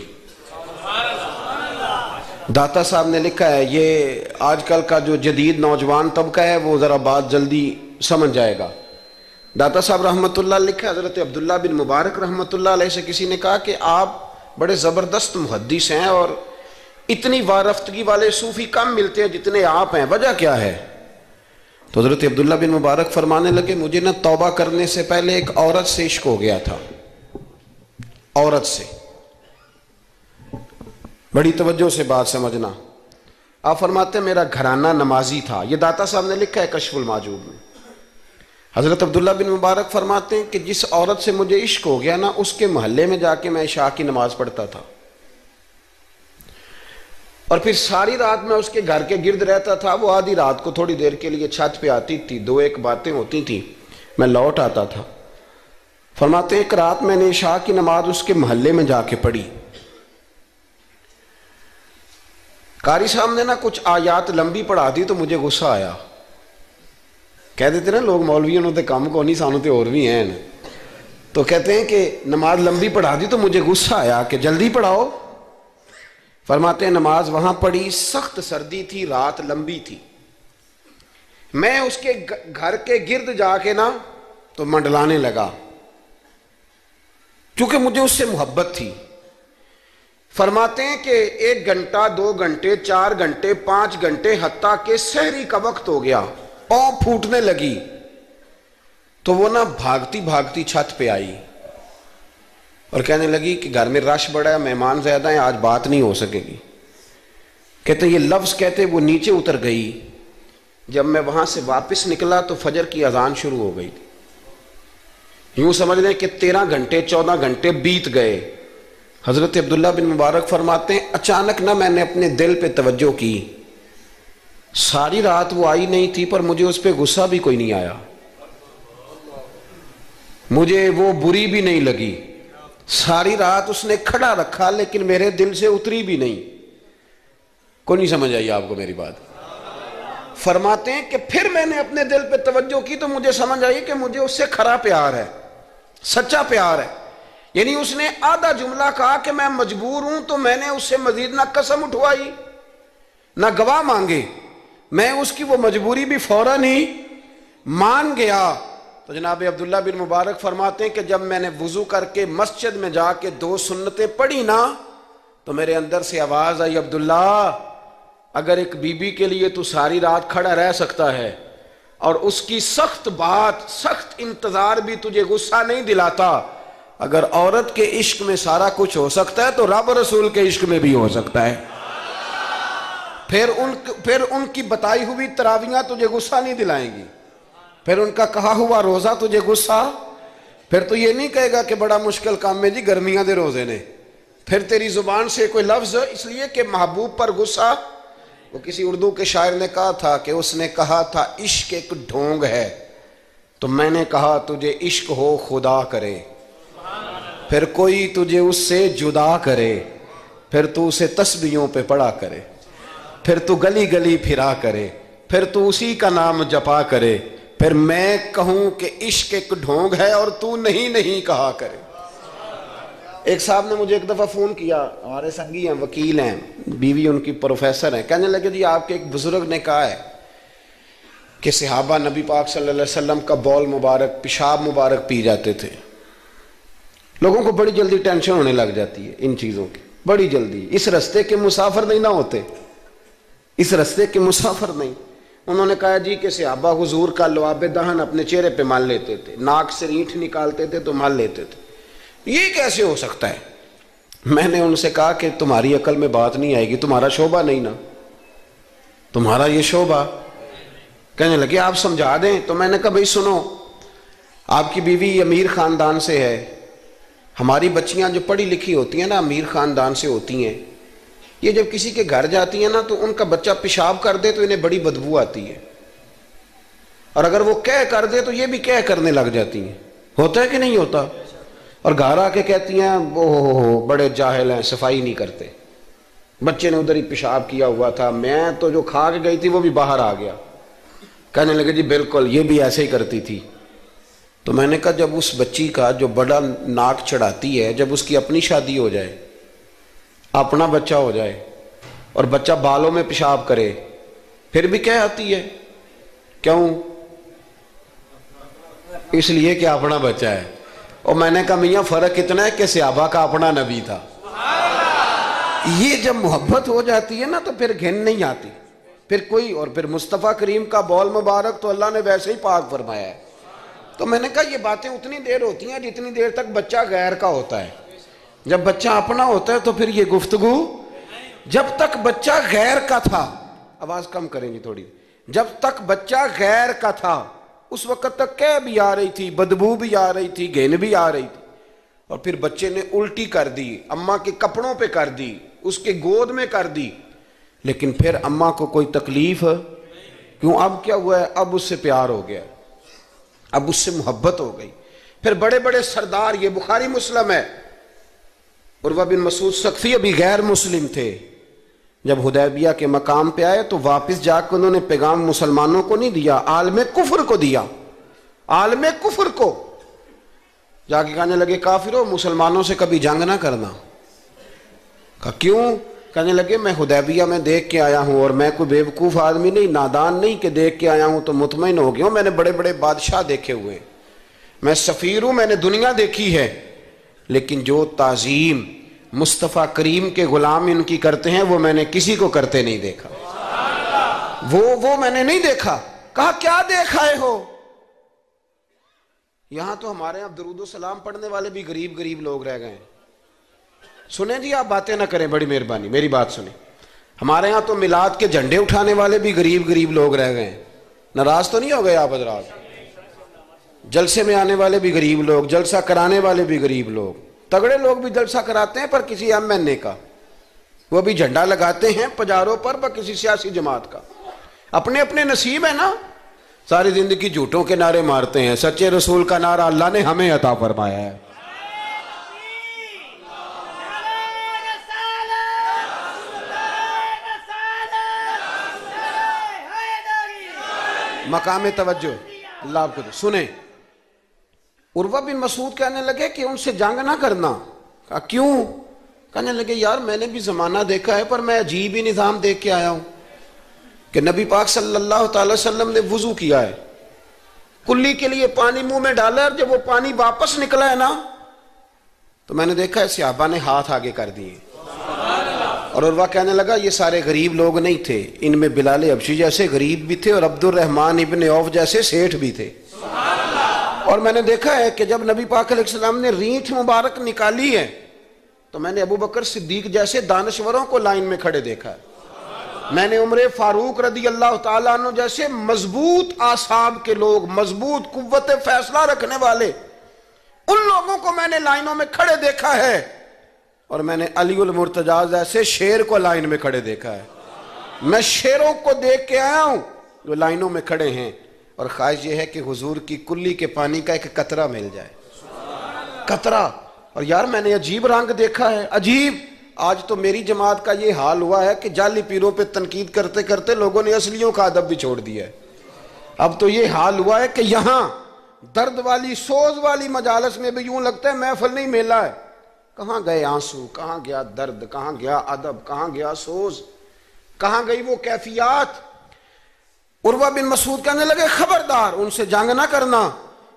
داتا صاحب نے لکھا ہے، یہ آج کل کا جو جدید نوجوان طبقہ ہے وہ ذرا بات جلدی سمجھ جائے گا۔ داتا صاحب رحمۃ اللہ لکھا ہے، حضرت عبداللہ بن مبارک رحمۃ اللہ علیہ سے کسی نے کہا کہ آپ بڑے زبردست محدث ہیں اور اتنی وارفتگی والے صوفی کم ملتے ہیں جتنے آپ ہیں، وجہ کیا ہے؟ تو حضرت عبداللہ بن مبارک فرمانے لگے، مجھے نہ توبہ کرنے سے پہلے ایک عورت سے عشق ہو گیا تھا، عورت سے۔ بڑی توجہ سے بات سمجھنا۔ آپ فرماتے ہیں میرا گھرانہ نمازی تھا، یہ داتا صاحب نے لکھا ہے کشف المعجوب میں۔ حضرت عبداللہ بن مبارک فرماتے ہیں کہ جس عورت سے مجھے عشق ہو گیا نا، اس کے محلے میں جا کے میں عشاء کی نماز پڑھتا تھا، اور پھر ساری رات میں اس کے گھر کے گرد رہتا تھا۔ وہ آدھی رات کو تھوڑی دیر کے لیے چھت پہ آتی تھی، 2-1 باتیں ہوتی تھیں، میں لوٹ آتا تھا۔ فرماتے ہیں ایک رات میں نے عشاء کی نماز اس کے محلے میں جا کے پڑھی، قاری صاحب نے نا کچھ آیات لمبی پڑھا دی تو مجھے غصہ آیا۔ کہہ دیتے نا لوگ مولویوں نے تے کام کو نہیں، سانو تے اور بھی ہیں، تو کہتے ہیں کہ نماز لمبی پڑھا دی تو مجھے غصہ آیا کہ جلدی پڑھاؤ۔ فرماتے ہیں نماز وہاں پڑھی، سخت سردی تھی، رات لمبی تھی، میں اس کے گھر کے گرد جا کے نا تو منڈلانے لگا، کیونکہ مجھے اس سے محبت تھی۔ فرماتے ہیں کہ 1 گھنٹہ، 2 گھنٹے، 4 گھنٹے، 5 گھنٹے، حتیٰ کہ سحری کا وقت ہو گیا، پاؤں پھوٹنے لگی، تو وہ نا بھاگتی بھاگتی چھت پہ آئی اور کہنے لگی کہ گھر میں رش بڑا ہے، مہمان زیادہ ہیں، آج بات نہیں ہو سکے گی۔ کہتے یہ لفظ کہتے وہ نیچے اتر گئی۔ جب میں وہاں سے واپس نکلا تو فجر کی اذان شروع ہو گئی تھی، یوں سمجھ لیں کہ 13 گھنٹے 14 گھنٹے بیت گئے۔ حضرت عبداللہ بن مبارک فرماتے ہیں اچانک نہ میں نے اپنے دل پہ توجہ کی، ساری رات وہ آئی نہیں تھی پر مجھے اس پہ غصہ بھی کوئی نہیں آیا، مجھے وہ بری بھی نہیں لگی، ساری رات اس نے کھڑا رکھا لیکن میرے دل سے اتری بھی نہیں۔ کوئی نہیں سمجھ آئی آپ کو میری بات؟ فرماتے ہیں کہ پھر میں نے اپنے دل پہ توجہ کی تو مجھے سمجھ آئی کہ مجھے اس سے کھرا پیار ہے، سچا پیار ہے۔ یعنی اس نے آدھا جملہ کہا کہ میں مجبور ہوں، تو میں نے اس سے مزید نہ قسم اٹھوائی نہ گواہ مانگے، میں اس کی وہ مجبوری بھی فوراً ہی مان گیا۔ تو جناب عبداللہ بن مبارک فرماتے ہیں کہ جب میں نے وضو کر کے مسجد میں جا کے 2 سنتیں پڑھی نا تو میرے اندر سے آواز آئی، عبداللہ اگر ایک بی بی کے لیے تو ساری رات کھڑا رہ سکتا ہے اور اس کی سخت بات، سخت انتظار بھی تجھے غصہ نہیں دلاتا، اگر عورت کے عشق میں سارا کچھ ہو سکتا ہے تو رب رسول کے عشق میں بھی ہو سکتا ہے۔ پھر ان کی بتائی ہوئی تراویحاں تجھے غصہ نہیں دلائیں گی، پھر ان کا کہا ہوا روزہ تجھے غصہ، پھر تو یہ نہیں کہے گا کہ بڑا مشکل کام ہے جی گرمیاں دے روزے نے، پھر تیری زبان سے کوئی لفظ، اس لیے کہ محبوب پر غصہ۔ وہ کسی اردو کے شاعر نے کہا تھا کہ اس نے کہا تھا عشق ایک ڈھونگ ہے، تو میں نے کہا تجھے عشق ہو خدا کرے، پھر کوئی تجھے اس سے جدا کرے، پھر تو اسے تسبیحوں پہ پڑھا کرے، پھر تو گلی گلی پھرا کرے، پھر تو اسی کا نام جپا کرے، پھر میں کہوں کہ عشق ایک ڈھونگ ہے اور تو نہیں کہا کرے۔ ایک صاحب نے مجھے ایک دفعہ فون کیا، ہمارے سنگی ہیں، وکیل ہیں، بیوی ان کی پروفیسر ہیں، کہنے لگے جی آپ کے ایک بزرگ نے کہا ہے کہ صحابہ نبی پاک صلی اللہ علیہ وسلم کا بول مبارک، پیشاب مبارک پی جاتے تھے۔ لوگوں کو بڑی جلدی ٹینشن ہونے لگ جاتی ہے ان چیزوں کی، بڑی جلدی۔ اس رستے کے مسافر نہیں نہ ہوتے، اس رستے کے مسافر نہیں۔ انہوں نے کہا جی کہ صحابہ حضور کا لعاب دہن اپنے چہرے پہ مال لیتے تھے، ناک سے رینٹھ نکالتے تھے تو مال لیتے تھے، یہ کیسے ہو سکتا ہے؟ میں نے ان سے کہا کہ تمہاری عقل میں بات نہیں آئے گی، تمہارا شعبہ نہیں نا، تمہارا یہ شعبہ۔ کہنے لگے آپ سمجھا دیں۔ تو میں نے کہا بھائی سنو، آپ کی بیوی امیر خاندان سے ہے، ہماری بچیاں جو پڑھی لکھی ہوتی ہیں نا امیر خاندان سے ہوتی ہیں، یہ جب کسی کے گھر جاتی ہیں نا تو ان کا بچہ پیشاب کر دے تو انہیں بڑی بدبو آتی ہے، اور اگر وہ کہہ کر دے تو یہ بھی کہہ کرنے لگ جاتی ہیں۔ ہوتا ہے کہ نہیں ہوتا؟ اور گھر آ کے کہتی ہیں وہ بڑے جاہل ہیں، صفائی نہیں کرتے، بچے نے ادھر ہی پیشاب کیا ہوا تھا، میں تو جو کھا کے گئی تھی وہ بھی باہر آ گیا۔ کہنے لگے جی بالکل یہ بھی ایسے ہی کرتی تھی۔ تو میں نے کہا جب اس بچی کا جو بڑا ناک چڑھاتی ہے، جب اس کی اپنی شادی ہو جائے، اپنا بچہ ہو جائے اور بچہ بالوں میں پیشاب کرے، پھر بھی کہہ آتی ہے؟ کیوں؟ اس لیے کہ اپنا بچہ ہے۔ اور میں نے کہا میاں فرق اتنا ہے کہ صحابہ کا اپنا نبی تھا۔ یہ جب محبت ہو جاتی ہے نا تو پھر گھن نہیں آتی، پھر کوئی، اور پھر مصطفیٰ کریم کا بول مبارک تو اللہ نے ویسے ہی پاک فرمایا ہے۔ تو میں نے کہا یہ باتیں اتنی دیر ہوتی ہیں جتنی دیر تک بچہ غیر کا ہوتا ہے، جب بچہ اپنا ہوتا ہے تو پھر یہ گفتگو۔ جب تک بچہ غیر کا تھا، آواز کم کریں گی تھوڑی، جب تک بچہ غیر کا تھا اس وقت تک کہہ بھی آ رہی تھی، بدبو بھی آ رہی تھی، گھن بھی آ رہی تھی، اور پھر بچے نے الٹی کر دی، اماں کے کپڑوں پہ کر دی، اس کے گود میں کر دی، لیکن پھر اماں کو کوئی تکلیف؟ کیوں؟ اب کیا ہوا ہے؟ اب اس سے پیار ہو گیا، اب اس سے محبت ہو گئی۔ پھر بڑے بڑے سردار، یہ بخاری مسلم ہے، عروہ بن مسعود ثقفی ابھی غیر مسلم تھے، جب حدیبیہ کے مقام پہ آئے تو واپس جا کے انہوں نے پیغام مسلمانوں کو نہیں دیا، عالم کفر کو دیا، عالم کفر کو جا کے کہنے لگے کافرو، مسلمانوں سے کبھی جنگ نہ کرنا۔ کہا کیوں؟ کہنے لگے میں حدیبیہ میں دیکھ کے آیا ہوں، اور میں کوئی بے وقوف آدمی نہیں، نادان نہیں کہ دیکھ کے آیا ہوں تو مطمئن ہو گیا ہوں، میں نے بڑے بڑے بادشاہ دیکھے ہوئے ہیں، میں سفیر ہوں، میں نے دنیا دیکھی ہے، لیکن جو تعظیم مصطفیٰ کریم کے غلام ان کی کرتے ہیں وہ میں نے کسی کو کرتے نہیں دیکھا، وہ میں نے نہیں دیکھا۔ کہا کیا دیکھ آئے ہو؟ یہاں تو ہمارے یہاں درود و سلام پڑھنے والے بھی غریب غریب لوگ رہ گئے ہیں۔ سنیں جی، آپ باتیں نہ کریں، بڑی مہربانی میری بات سنیں۔ ہمارے یہاں تو میلاد کے جھنڈے اٹھانے والے بھی غریب غریب لوگ رہ گئے ہیں۔ ناراض تو نہیں ہو گئے آپ حضرات؟ جلسے میں آنے والے بھی غریب لوگ، جلسہ کرانے والے بھی غریب لوگ، تگڑے لوگ بھی جلسہ کراتے ہیں پر کسی ایم این اے کا، وہ بھی جھنڈا لگاتے ہیں پجاروں پر کسی سیاسی جماعت کا، اپنے اپنے نصیب ہے نا۔ ساری زندگی جھوٹوں کے نعرے مارتے ہیں، سچے رسول کا نعرہ اللہ نے ہمیں عطا فرمایا ہے۔ مقام توجہ، اللہ آپ کو دے۔ سنیں، عروہ بن مسعود کہنے لگے کہ ان سے جنگ نہ کرنا۔ کہا کیوں؟ کہنے لگے یار میں نے بھی زمانہ دیکھا ہے پر میں عجیب ہی نظام دیکھ کے آیا ہوں کہ نبی پاک صلی اللہ تعالی وسلم نے وضو کیا ہے، کلی کے لیے پانی منہ میں ڈالا، اور جب وہ پانی واپس نکلا ہے نا تو میں نے دیکھا ہے صحابہ نے ہاتھ آگے کر دیے۔ اور عروہ کہنے لگا یہ سارے غریب لوگ نہیں تھے، ان میں بلال حبشی جیسے غریب بھی تھے اور عبد الرحمن ابن عوف جیسے سیٹھ بھی تھے۔ اور میں نے دیکھا ہے کہ جب نبی پاک علیہ السلام نے رینٹھ مبارک نکالی ہے تو میں نے ابو بکر صدیق جیسے دانشوروں کو لائن میں کھڑے دیکھا ہے، میں نے عمر فاروق رضی اللہ تعالیٰ عنہ جیسے مضبوط اعصاب کے لوگ، مضبوط قوت فیصلہ رکھنے والے، ان لوگوں کو میں نے لائنوں میں کھڑے دیکھا ہے، اور میں نے علی المرتضیٰ جیسے شیر کو لائن میں کھڑے دیکھا ہے۔ میں شیروں کو دیکھ کے آیا ہوں جو لائنوں میں کھڑے ہیں، اور خواہش یہ ہے کہ حضور کی کلی کے پانی کا ایک قطرہ مل جائے، قطرہ۔ اور یار میں نے عجیب رنگ دیکھا ہے، عجیب۔ آج تو میری جماعت کا یہ حال ہوا ہے کہ جعلی پیروں پہ تنقید کرتے کرتے لوگوں نے اصلیوں کا ادب بھی چھوڑ دیا ہے۔ اب تو یہ حال ہوا ہے کہ یہاں درد والی سوز والی مجالس میں بھی یوں لگتا ہے محفل نہیں میلہ ہے۔ کہاں گئے آنسو، کہاں گیا درد، کہاں گیا ادب، کہاں گیا سوز، کہاں گئی وہ کیفیات؟ عروہ بن مسعود کہنے لگے خبردار ان سے جنگ نہ کرنا،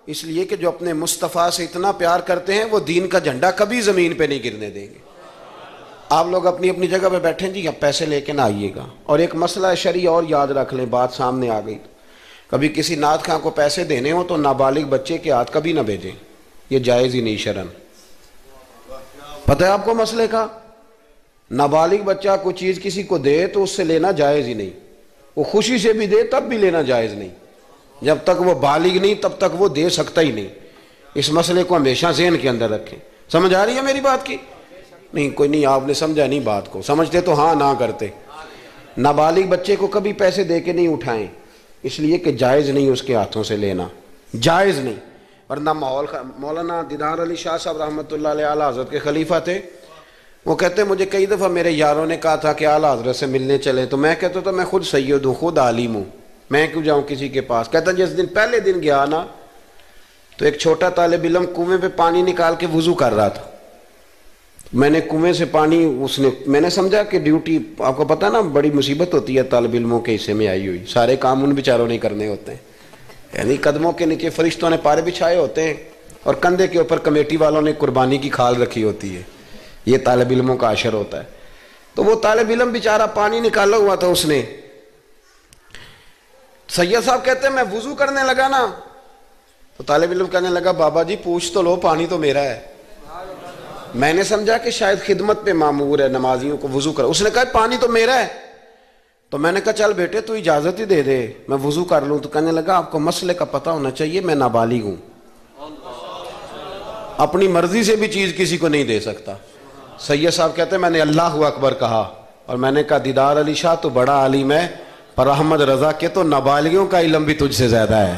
اس لیے کہ جو اپنے مصطفیٰ سے اتنا پیار کرتے ہیں وہ دین کا جھنڈا کبھی زمین پہ نہیں گرنے دیں گے۔ آپ لوگ اپنی اپنی جگہ پہ بیٹھیں جی، اب پیسے لے کے نہ آئیے گا. اور ایک مسئلہ شرعی اور یاد رکھ لیں، بات سامنے آ گئی، کبھی کسی نعت خواں کو پیسے دینے ہوں تو نابالغ بچے کے ہاتھ کبھی نہ بھیجیں، یہ جائز ہی نہیں شرعن. پتہ ہے آپ کو مسئلے کا؟ نابالغ بچہ کوئی چیز کسی کو دے تو اس سے لینا جائز ہی نہیں. وہ خوشی سے بھی دے تب بھی لینا جائز نہیں. جب تک وہ بالغ نہیں تب تک وہ دے سکتا ہی نہیں. اس مسئلے کو ہمیشہ ذہن کے اندر رکھیں. سمجھ آ رہی ہے میری بات کی؟ نہیں کوئی نہیں، آپ نے سمجھا نہیں بات کو، سمجھتے تو ہاں نہ کرتے. نابالغ بچے کو کبھی پیسے دے کے نہیں اٹھائیں، اس لیے کہ جائز نہیں اس کے ہاتھوں سے لینا، جائز نہیں. ورنہ مولانا دیدار علی شاہ صاحب رحمۃ اللہ علیہ اعلیٰ حضرت کے خلیفہ تھے. وہ کہتے ہیں مجھے کئی دفعہ میرے یاروں نے کہا تھا کہ اعلیٰ حضرت سے ملنے چلے، تو میں کہتا تھا میں خود سید ہوں، خود عالم ہوں، میں کیوں جاؤں کسی کے پاس. کہتا جس دن پہلے دن گیا نا تو ایک چھوٹا طالب علم کنویں پہ پانی نکال کے وضو کر رہا تھا. میں نے کنویں سے پانی میں نے سمجھا کہ ڈیوٹی، آپ کو پتا نا بڑی مصیبت ہوتی ہے طالب علموں کے حصے میں آئی ہوئی، سارے کام ان بیچاروں نے کرنے ہوتے ہیں. یعنی قدموں کے نیچے فرشتوں نے پارے بچھائے ہوتے ہیں اور کندھے کے اوپر کمیٹی والوں نے قربانی کی کھال رکھی ہوتی ہے. یہ طالب علموں کا عشر ہوتا ہے. تو وہ طالب علم بیچارہ پانی نکالا ہوا تھا، اس نے سید صاحب کہتے ہیں میں وضو کرنے لگا نا تو طالب علم کہنے لگا بابا جی پوچھ تو لو، پانی تو میرا ہے. میں نے سمجھا کہ شاید خدمت پہ مامور ہے، نمازیوں کو وضو کر. اس نے کہا پانی تو میرا ہے. تو میں نے کہا چل بیٹے تو اجازت ہی دے دے میں وضو کر لوں. تو کہنے لگا آپ کو مسئلے کا پتہ ہونا چاہیے، میں نابالغ ہوں، اپنی مرضی سے بھی چیز کسی کو نہیں دے سکتا. سید صاحب کہتے ہیں میں نے اللہ اکبر کہا اور میں نے کہا دیدار علی شاہ تو بڑا عالم ہے، پر احمد رضا کے تو نابالغوں کا علم بھی تجھ سے زیادہ ہے.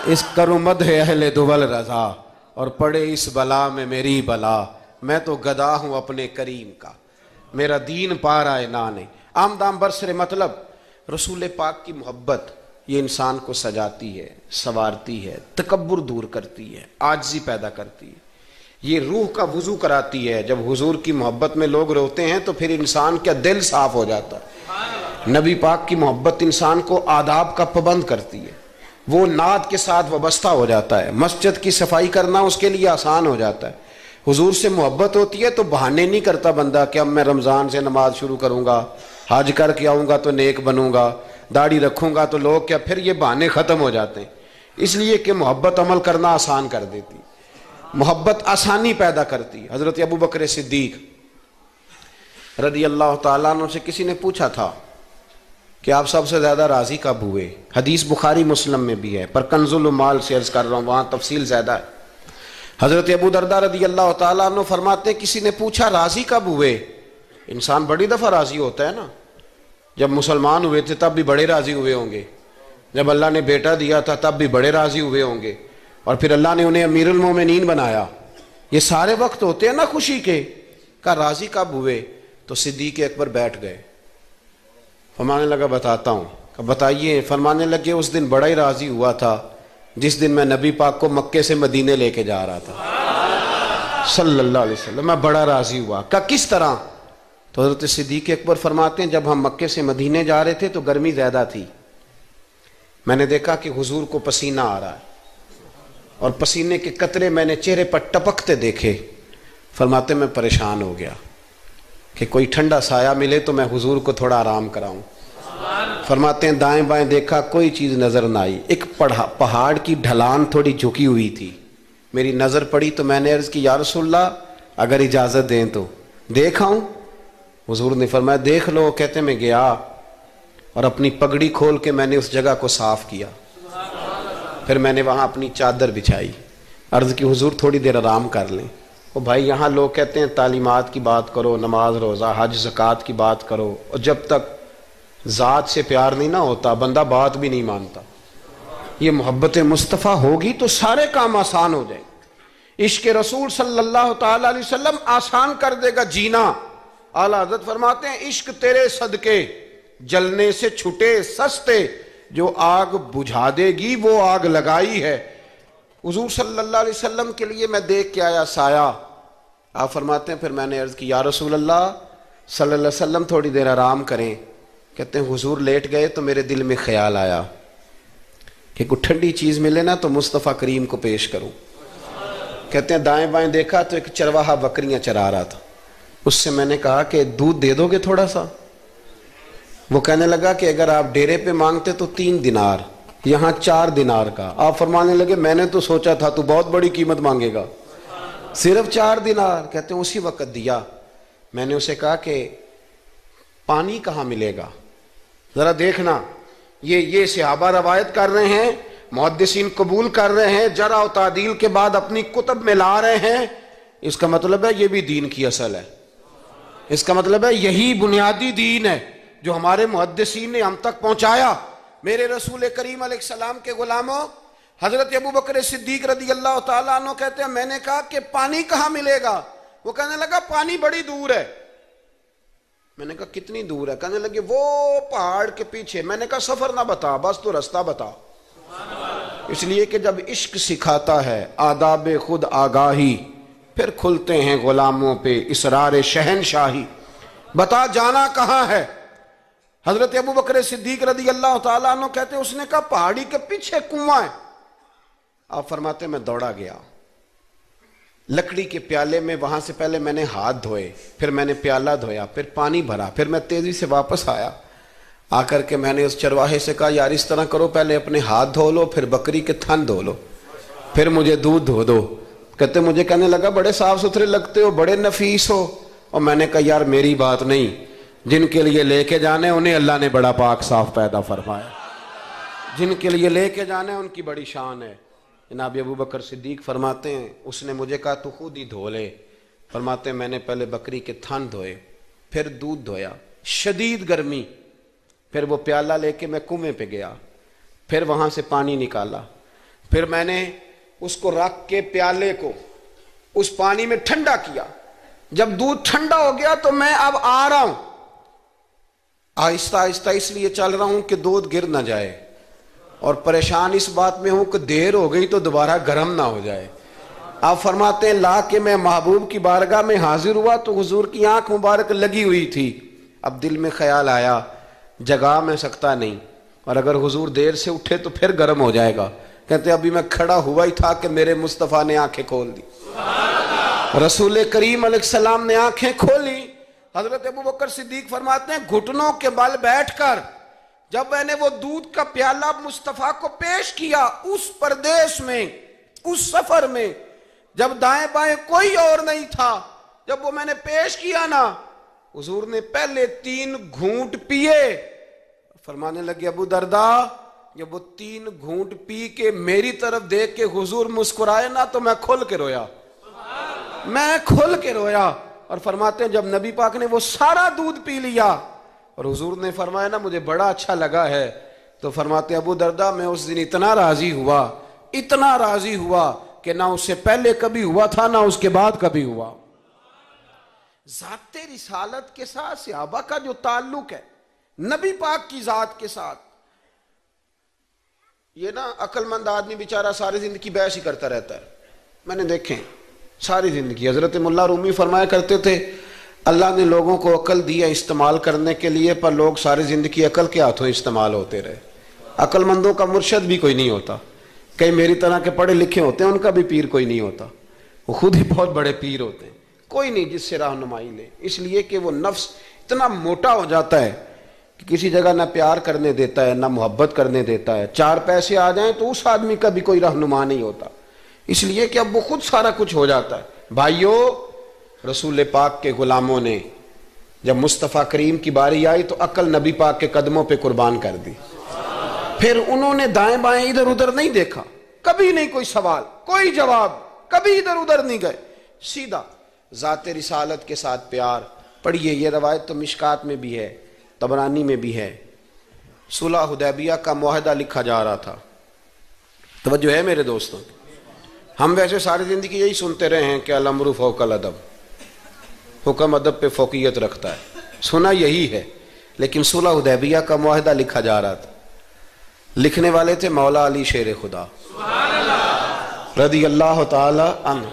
اس کرو مدح اہل دول رضا اور پڑے اس بلا میں میری بلا، میں تو گدا ہوں اپنے کریم کا، میرا دین پا رہا ہے نانے. آمدام برسر مطلب رسول پاک کی محبت یہ انسان کو سجاتی ہے، سنوارتی ہے، تکبر دور کرتی ہے، عاجزی پیدا کرتی ہے. یہ روح کا وضو کراتی ہے. جب حضور کی محبت میں لوگ روتے ہیں تو پھر انسان کا دل صاف ہو جاتا ہے. نبی پاک کی محبت انسان کو آداب کا پابند کرتی ہے، وہ نعت کے ساتھ وابستہ ہو جاتا ہے. مسجد کی صفائی کرنا اس کے لیے آسان ہو جاتا ہے. حضور سے محبت ہوتی ہے تو بہانے نہیں کرتا بندہ کہ اب میں رمضان سے نماز شروع کروں گا، حج کر کے آؤں گا تو نیک بنوں گا، داڑھی رکھوں گا تو لوگ کیا، پھر یہ بہانے ختم ہو جاتے ہیں. اس لیے کہ محبت عمل کرنا آسان کر دیتی، محبت آسانی پیدا کرتی. حضرت ابو بکر صدیق رضی اللہ تعالیٰ عنہ سے کسی نے پوچھا تھا کہ آپ سب سے زیادہ راضی کب ہوئے؟ حدیث بخاری مسلم میں بھی ہے، پر کنز المال سے عرض کر رہا ہوں، وہاں تفصیل زیادہ ہے. حضرت ابو درداء رضی اللہ تعالیٰ عنہ فرماتے ہیں کسی نے پوچھا راضی کب ہوئے؟ انسان بڑی دفعہ راضی ہوتا ہے نا. جب مسلمان ہوئے تھے تب بھی بڑے راضی ہوئے ہوں گے، جب اللہ نے بیٹا دیا تھا تب بھی بڑے راضی ہوئے ہوں گے، اور پھر اللہ نے انہیں امیر المومنین بنایا. یہ سارے وقت ہوتے ہیں نا خوشی کے. کہا راضی کب ہوئے؟ تو صدیق اکبر بیٹھ گئے. فرمانے لگا بتاتا ہوں. کہ بتائیے. فرمانے لگے اس دن بڑا ہی راضی ہوا تھا جس دن میں نبی پاک کو مکے سے مدینے لے کے جا رہا تھا صلی اللہ علیہ وسلم، میں بڑا راضی ہوا. کہا کس طرح؟ تو حضرت صدیق اکبر فرماتے ہیں جب ہم مکے سے مدینے جا رہے تھے تو گرمی زیادہ تھی. میں نے دیکھا کہ حضور کو پسینہ آ رہا ہے اور پسینے کے قطرے میں نے چہرے پر ٹپکتے دیکھے. فرماتے میں پریشان ہو گیا کہ کوئی ٹھنڈا سایہ ملے تو میں حضور کو تھوڑا آرام کراؤں. فرماتے ہیں دائیں بائیں دیکھا کوئی چیز نظر نہ آئی. ایک پہاڑ کی ڈھلان تھوڑی جھکی ہوئی تھی، میری نظر پڑی تو میں نے عرض کی یا رسول اللہ اگر اجازت دیں تو دیکھ آؤں. حضور نے فرمایا دیکھ لو. کہتے میں گیا اور اپنی پگڑی کھول کے میں نے اس جگہ کو صاف کیا. پھر میں نے وہاں اپنی چادر بچھائی، عرض کی حضور تھوڑی دیر آرام کر لیں. او بھائی یہاں لوگ کہتے ہیں تعلیمات کی بات کرو، نماز روزہ حج زکوٰۃ کی بات کرو، اور جب تک ذات سے پیار نہیں نہ ہوتا بندہ بات بھی نہیں مانتا. یہ محبت مصطفیٰ ہوگی تو سارے کام آسان ہو جائیں. عشق رسول صلی اللہ تعالی علیہ وسلم آسان کر دے گا جینا. اعلیٰ حضرت فرماتے ہیں عشق تیرے صدقے جلنے سے چھٹے سستے، جو آگ بجھا دے گی وہ آگ لگائی ہے. حضور صلی اللہ علیہ وسلم کے لیے میں دیکھ کے آیا سایہ. آپ فرماتے ہیں پھر میں نے عرض کی یا رسول اللہ صلی اللہ علیہ وسلم تھوڑی دیر آرام کریں. کہتے ہیں حضور لیٹ گئے تو میرے دل میں خیال آیا کہ کوئی ٹھنڈی چیز ملے نا تو مصطفیٰ کریم کو پیش کروں. کہتے ہیں دائیں بائیں دیکھا تو ایک چرواہا بکریاں چرا رہا تھا. اس سے میں نے کہا کہ دودھ دے دو گے تھوڑا سا؟ وہ کہنے لگا کہ اگر آپ ڈیرے پہ مانگتے تو 3 دینار، یہاں 4 دینار کا۔ آپ فرمانے لگے میں نے تو سوچا تھا تو بہت بڑی قیمت مانگے گا، صرف 4 دینار۔ کہتے ہیں اسی وقت دیا۔ میں نے اسے کہا کہ پانی کہاں ملے گا؟ ذرا دیکھنا، یہ صحابہ روایت کر رہے ہیں، محدثین قبول کر رہے ہیں، جرح و تعدیل کے بعد اپنی کتب میں لا رہے ہیں، اس کا مطلب ہے یہ بھی دین کی اصل ہے، اس کا مطلب ہے یہی بنیادی دین ہے جو ہمارے محدثین نے ہم تک پہنچایا۔ میرے رسول کریم علیہ السلام کے غلاموں، حضرت ابوبکر صدیق رضی اللہ تعالیٰ عنہ کہتے ہیں میں نے کہا کہ پانی کہاں ملے گا؟ وہ کہنے لگا پانی بڑی دور ہے۔ میں نے کہا کتنی دور ہے؟ کہنے لگے وہ پہاڑ کے پیچھے۔ میں نے کہا سفر نہ بتا، بس تو رستہ بتا۔ اس لیے کہ جب عشق سکھاتا ہے آداب خود آگاہی، پھر کھلتے ہیں غلاموں پہ اسرار شہنشاہی۔ بتا جانا کہاں ہے؟ حضرت ابوبکر صدیق رضی اللہ تعالیٰ عنہ کہتے ہیں اس نے کہا پہاڑی کے پیچھے کنواں ہے۔ آپ فرماتے میں دوڑا گیا، لکڑی کے پیالے میں، وہاں سے پہلے میں نے ہاتھ دھوئے، پھر میں نے پیالہ دھویا، پھر پانی بھرا، پھر میں تیزی سے واپس آیا۔ آ کر کے میں نے اس چرواہے سے کہا یار اس طرح کرو، پہلے اپنے ہاتھ دھو لو، پھر بکری کے تھن دھو لو، پھر مجھے دودھ دھو دو۔ کہتے مجھے کہنے لگا بڑے صاف ستھرے لگتے ہو، بڑے نفیس ہو۔ اور میں نے کہا یار میری بات نہیں، جن کے لیے لے کے جانے انہیں اللہ نے بڑا پاک صاف پیدا فرمایا، جن کے لیے لے کے جانے ان کی بڑی شان ہے۔ جناب ابوبکر صدیق فرماتے ہیں اس نے مجھے کہا تو خود ہی دھو لے۔ فرماتے ہیں میں نے پہلے بکری کے تھن دھوئے، پھر دودھ دھویا، شدید گرمی، پھر وہ پیالہ لے کے میں کنویں پہ گیا، پھر وہاں سے پانی نکالا، پھر میں نے اس کو رکھ کے پیالے کو اس پانی میں ٹھنڈا کیا۔ جب دودھ ٹھنڈا ہو گیا تو میں اب آ رہا ہوں، آہستہ آہستہ اس لیے چل رہا ہوں کہ دودھ گر نہ جائے، اور پریشان اس بات میں ہوں کہ دیر ہو گئی تو دوبارہ گرم نہ ہو جائے۔ آپ فرماتے ہیں لا کے میں محبوب کی بارگاہ میں حاضر ہوا تو حضور کی آنکھ مبارک لگی ہوئی تھی۔ اب دل میں خیال آیا جگا میں سکتا نہیں، اور اگر حضور دیر سے اٹھے تو پھر گرم ہو جائے گا۔ کہتے ابھی میں کھڑا ہوا ہی تھا کہ میرے مصطفیٰ نے آنکھیں کھول دی، رسول کریم علیہ السلام نے آنکھیں کھولی۔ حضرت ابوبکر صدیق فرماتے ہیں گھٹنوں کے بل بیٹھ کر جب میں نے وہ دودھ کا پیالہ مصطفیٰ کو پیش کیا، اس پردیس میں، اس سفر میں، جب دائیں بائیں کوئی اور نہیں تھا، جب وہ میں نے پیش کیا نا، حضور نے پہلے 3 گھونٹ پیے۔ فرمانے لگے ابو درداء جب وہ 3 گھونٹ پی کے میری طرف دیکھ کے حضور مسکرائے نا تو میں کھل کے رویا، میں کھل کے رویا۔ اور فرماتے ہیں جب نبی پاک نے وہ سارا دودھ پی لیا اور حضور نے فرمایا نا مجھے بڑا اچھا لگا ہے، تو فرماتے ابو درداء میں اس دن اتنا راضی ہوا، اتنا راضی ہوا کہ نہ اس سے پہلے کبھی ہوا تھا نہ اس کے بعد کبھی ہوا۔ ذات رسالت کے ساتھ صحابہ کا جو تعلق ہے نبی پاک کی ذات کے ساتھ، یہ نا عقل مند آدمی بیچارہ ساری زندگی بحث ہی کرتا رہتا ہے۔ میں نے دیکھیں ساری زندگی، حضرت ملا رومی فرمایا کرتے تھے اللہ نے لوگوں کو عقل دی ہے استعمال کرنے کے لیے، پر لوگ ساری زندگی عقل کے ہاتھوں استعمال ہوتے رہے۔ عقل مندوں کا مرشد بھی کوئی نہیں ہوتا، کئی میری طرح کے پڑھے لکھے ہوتے ہیں ان کا بھی پیر کوئی نہیں ہوتا، وہ خود ہی بہت بڑے پیر ہوتے ہیں، کوئی نہیں جس سے رہنمائی لے، اس لیے کہ وہ نفس اتنا موٹا ہو جاتا ہے کہ کسی جگہ نہ پیار کرنے دیتا ہے نہ محبت کرنے دیتا ہے، 4 پیسے آ جائیں تو اس آدمی کا بھی کوئی رہنما نہیں ہوتا، اس لیے کہ اب وہ خود سارا کچھ ہو جاتا ہے۔ بھائیو رسول پاک کے غلاموں نے جب مصطفیٰ کریم کی باری آئی تو عقل نبی پاک کے قدموں پہ قربان کر دی، پھر انہوں نے دائیں بائیں ادھر ادھر نہیں دیکھا، کبھی نہیں کوئی سوال کوئی جواب، کبھی ادھر ادھر نہیں گئے، سیدھا ذات رسالت کے ساتھ پیار۔ پڑھیے یہ روایت تو مشکات میں بھی ہے، طبرانی میں بھی ہے، صلح حدیبیہ کا معاہدہ لکھا جا رہا تھا۔ توجہ ہے میرے دوستوں، ہم ویسے ساری زندگی یہی سنتے رہے ہیں کہ الامر فوق الادب، حکم ادب پہ فوقیت رکھتا ہے، سنا یہی ہے، لیکن صلح حدیبیہ کا معاہدہ لکھا جا رہا تھا، لکھنے والے تھے مولا علی شیر خدا رضی اللہ تعالی عنہ،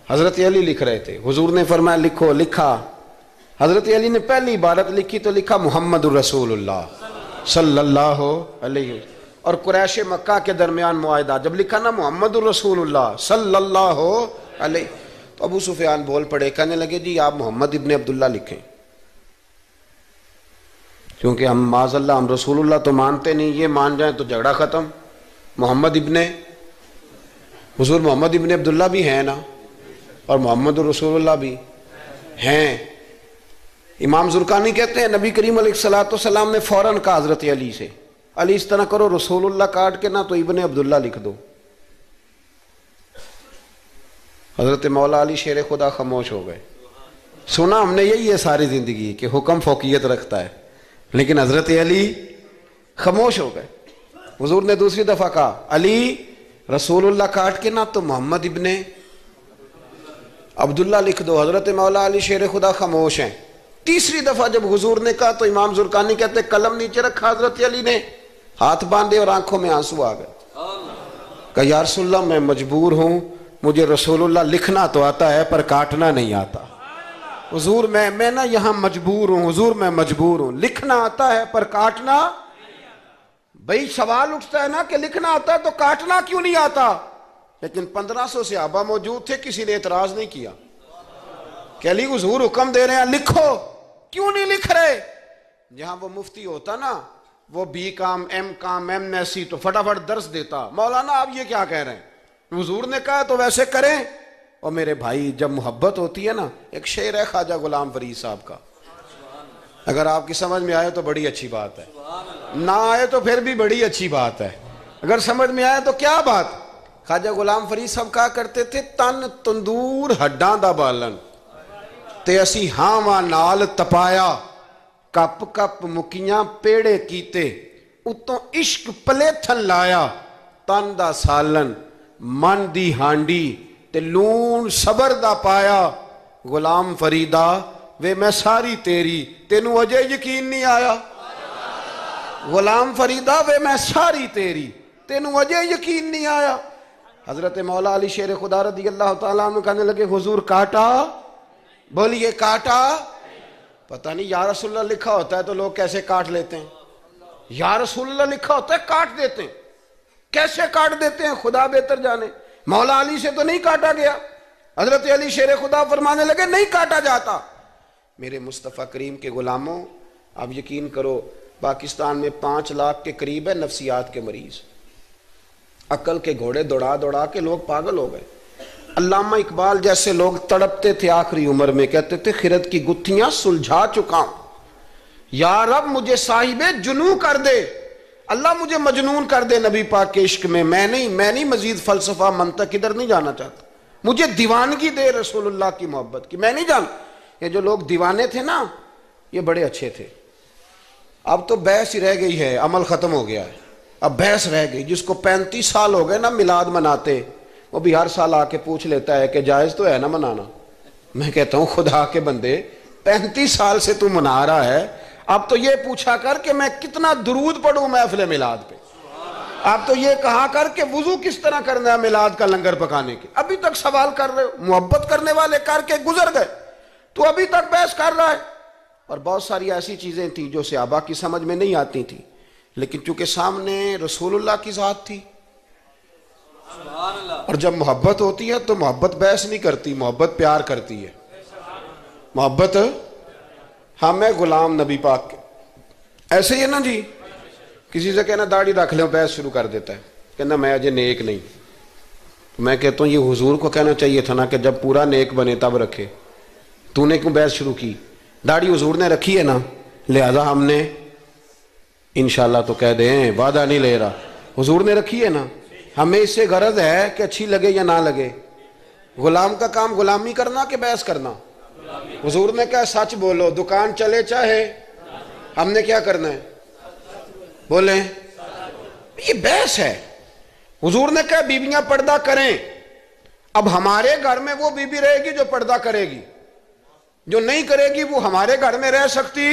حضرت علی لکھ رہے تھے، حضور نے فرمایا لکھو، لکھا، حضرت علی نے پہلی عبارت لکھی تو لکھا محمد الرسول اللہ صلی اللہ علیہ وسلم، اور قریش مکہ کے درمیان معاہدہ، جب لکھا نا محمد الرسول اللہ صلی اللہ علیہ، تو ابو سفیان بول پڑے, کہنے لگے جی آپ محمد ابن عبداللہ لکھیں, کیونکہ ہم معاذ اللہ ہم رسول اللہ تو مانتے نہیں, یہ مان جائیں تو جھگڑا ختم. محمد ابن, حضور محمد ابن عبداللہ بھی ہیں نا, اور محمد رسول اللہ بھی ہیں. امام زرقانی کہتے ہیں نبی کریم علیہ الصلوۃ والسلام نے فوراً کہا حضرت علی سے, علی اس طرح کرو رسول اللہ کاٹ کے نہ تو ابن عبداللہ لکھ دو. حضرت مولا علی شیر خدا خاموش ہو گئے. سنا ہم نے یہی ہے ساری زندگی کہ حکم فوقیت رکھتا ہے, لیکن حضرت علی خاموش ہو گئے. حضور نے دوسری دفعہ کہا علی رسول اللہ کاٹ کے نہ تو محمد ابن عبداللہ لکھ دو. حضرت مولا علی شیر خدا خاموش ہیں. تیسری دفعہ جب حضور نے کہا تو امام زرقانی کہتے قلم نیچے رکھا حضرت علی نے, ہاتھ باندھے اور آنکھوں میں آنسو آ گئے. کہا یا رسول اللہ میں مجبور ہوں, مجھے رسول اللہ لکھنا تو آتا ہے پر کاٹنا نہیں آتا. حضور میں نا یہاں مجبور ہوں, حضور میں مجبور ہوں, لکھنا آتا ہے پر کاٹنا. بھئی سوال اٹھتا ہے نا کہ لکھنا آتا ہے تو کاٹنا کیوں نہیں آتا؟ لیکن 1500 صحابہ موجود تھے, کسی نے اعتراض نہیں کیا کہ علی حضور حکم دے رہے ہیں لکھو, کیوں نہیں لکھ رہے؟ جہاں وہ مفتی ہوتا نا, وہ B com M S C تو فٹافٹ درس دیتا, مولانا آپ یہ کیا کہہ رہے ہیں؟ حضور نے کہا تو ویسے کریں. اور میرے بھائی جب محبت ہوتی ہے نا, ایک شعر ہے خواجہ غلام فرید صاحب کا, اگر آپ کی سمجھ میں آئے تو بڑی اچھی بات ہے, نہ آئے تو پھر بھی بڑی اچھی بات ہے, اگر سمجھ میں آئے تو کیا بات. خواجہ غلام فرید صاحب کہا کرتے تھے تن تندور ہڈاں دا بالن تے اسی ہاواں نال تپایا, کپ کپ مکیاں پیڑے کیتے اتوں عشق پلیتھن لایا, تن دا سالن من دی ہانڈی تے لون صبر دا پایا. غلام فریدا وے میں ساری تیری, تینوں اجے یقین نہیں آیا؟ غلام فریدا وے میں ساری تیری, تینوں اجے یقین نہیں آیا؟ حضرت مولا علی شیر خدا رضی اللہ تعالیٰ عنہ کہنے لگے حضور کاٹا, بولیے کاٹا. پتہ نہیں یا رسول اللہ لکھا ہوتا ہے تو لوگ کیسے کاٹ لیتے ہیں, یا رسول اللہ لکھا ہوتا ہے کاٹ دیتے ہیں, کیسے کاٹ دیتے ہیں خدا بہتر جانے. مولا علی سے تو نہیں کاٹا گیا. حضرت علی شیر خدا فرمانے لگے نہیں کاٹا جاتا. میرے مصطفیٰ کریم کے غلاموں, آپ یقین کرو پاکستان میں 5 لاکھ کے قریب ہے نفسیات کے مریض, عقل کے گھوڑے دوڑا دوڑا کے لوگ پاگل ہو گئے. علامہ اقبال جیسے لوگ تڑپتے تھے آخری عمر میں, کہتے تھے خرد کی گتھیاں سلجھا چکا ہوں, یا رب مجھے صاحب جنوں کر دے, اللہ مجھے مجنون کر دے نبی پاک کے عشق میں, میں نہیں مزید فلسفہ منطق ادھر نہیں جانا چاہتا, مجھے دیوانگی دے رسول اللہ کی محبت کی, میں نہیں جان. یہ جو لوگ دیوانے تھے نا یہ بڑے اچھے تھے. اب تو بحث ہی رہ گئی ہے, عمل ختم ہو گیا ہے, اب بحث رہ گئی. جس کو 35 سال ہو گئے نا میلاد مناتے, وہ بھی ہر سال آ کے پوچھ لیتا ہے کہ جائز تو ہے نا منانا. میں کہتا ہوں خدا کے بندے 35 سال سے تو منا رہا ہے, اب تو یہ پوچھا کر کہ میں کتنا درود پڑھوں محفل میلاد پہ, اب تو یہ کہا کر کہ وضو کس طرح کرنا ہے میلاد کا لنگر پکانے کے. ابھی تک سوال کر رہے ہو, محبت کرنے والے کر کے گزر گئے, تو ابھی تک بحث کر رہا ہے. اور بہت ساری ایسی چیزیں تھیں جو صحابہ کی سمجھ میں نہیں آتی تھی, لیکن چونکہ سامنے رسول اللہ کی ذات تھی, اور جب محبت ہوتی ہے تو محبت بحث نہیں کرتی, محبت پیار کرتی ہے. محبت ہم ہے غلام نبی پاک کے. ایسے ہی ہے نا جی, کسی سے کہنا داڑھی رکھ لیں, بحث شروع کر دیتا ہے, کہنا میں اجے نیک نہیں. میں کہتا ہوں یہ حضور کو کہنا چاہیے تھا نا کہ جب پورا نیک بنے تب رکھے, تو نے کیوں بحث شروع کی؟ داڑھی حضور نے رکھی ہے نا, لہذا ہم نے انشاءاللہ تو کہہ دیں, وعدہ نہیں لے رہا, حضور نے رکھی ہے نا, ہمیں اس سے غرض ہے کہ اچھی لگے یا نہ لگے. غلام کا کام غلامی کرنا کہ بحث کرنا؟ حضور نے کہا سچ بولو, دکان چلے چاہے, ہم نے کیا کرنا ہے بولیں, یہ بحث ہے. حضور نے کہا بیویاں پردہ کریں, اب ہمارے گھر میں وہ بیوی رہے گی جو پردہ کرے گی, جو نہیں کرے گی وہ ہمارے گھر میں رہ سکتی,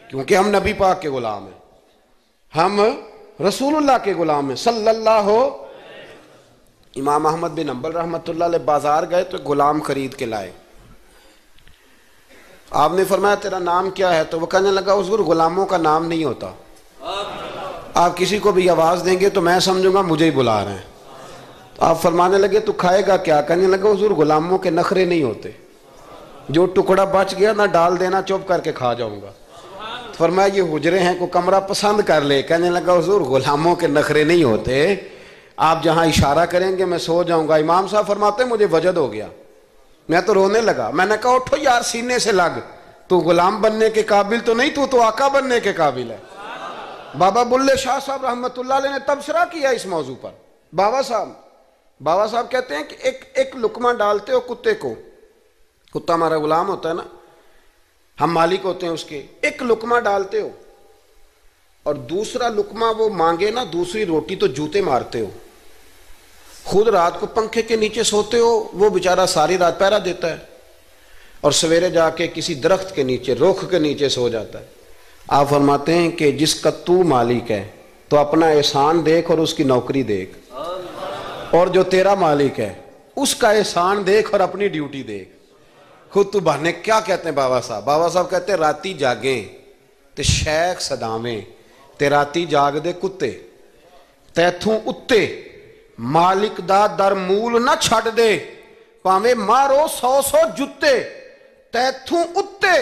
کیونکہ ہم نبی پاک کے غلام ہیں, ہم رسول اللہ کے غلام ہیں صلی اللہ. امام احمد بن حنبل رحمۃ اللہ علیہ بازار گئے تو غلام خرید کے لائے. آپ نے فرمایا تیرا نام کیا ہے؟ تو وہ کہنے لگا حضور غلاموں کا نام نہیں ہوتا, آپ کسی کو بھی آواز دیں گے تو میں سمجھوں گا مجھے ہی بلا رہے ہیں. تو آپ فرمانے لگے تو کھائے گا کیا؟ کہنے لگا حضور غلاموں کے نخرے نہیں ہوتے، جو ٹکڑا بچ گیا نہ ڈال دینا، چپ کر کے کھا جاؤں گا۔ فرمایا یہ حجرے ہیں، کو کمرہ پسند کر لے۔ کہنے لگا حضور غلاموں کے نخرے نہیں ہوتے، آپ جہاں اشارہ کریں گے میں سو جاؤں گا۔ امام صاحب فرماتے ہیں مجھے وجد ہو گیا، میں تو رونے لگا۔ میں نے کہا اٹھو یار سینے سے لگ، تو غلام بننے کے قابل تو نہیں، تو آقا بننے کے قابل ہے۔ بابا بلے شاہ صاحب رحمۃ اللہ علیہ نے تبصرہ کیا اس موضوع پر۔ بابا صاحب کہتے ہیں کہ ایک لقمہ ڈالتے ہو کتے کو، کتا ہمارا غلام ہوتا ہے نا، ہم مالک ہوتے ہیں اس کے، ایک لقمہ ڈالتے ہو اور دوسرا لقمہ وہ مانگے نا دوسری روٹی تو جوتے مارتے ہو، خود رات کو پنکھے کے نیچے سوتے ہو، وہ بیچارہ ساری رات پہرا دیتا ہے اور سویرے جا کے کسی درخت کے نیچے رخ کے نیچے سو جاتا ہے۔ آپ فرماتے ہیں کہ جس کا تو مالک ہے تو اپنا احسان دیکھ اور اس کی نوکری دیکھ، اور جو تیرا مالک ہے اس کا احسان دیکھ اور اپنی ڈیوٹی دیکھ۔ خود تو بہانے کیا کہتے ہیں بابا صاحب کہتے ہیں راتی جاگیں تے شیخ صدامیں تے راتی جاگ دے کتے، تیتھوں اتے مالک دا در مول نہ چھڑ دے، پاویں مارو 100 جتے، تیتھوں اتے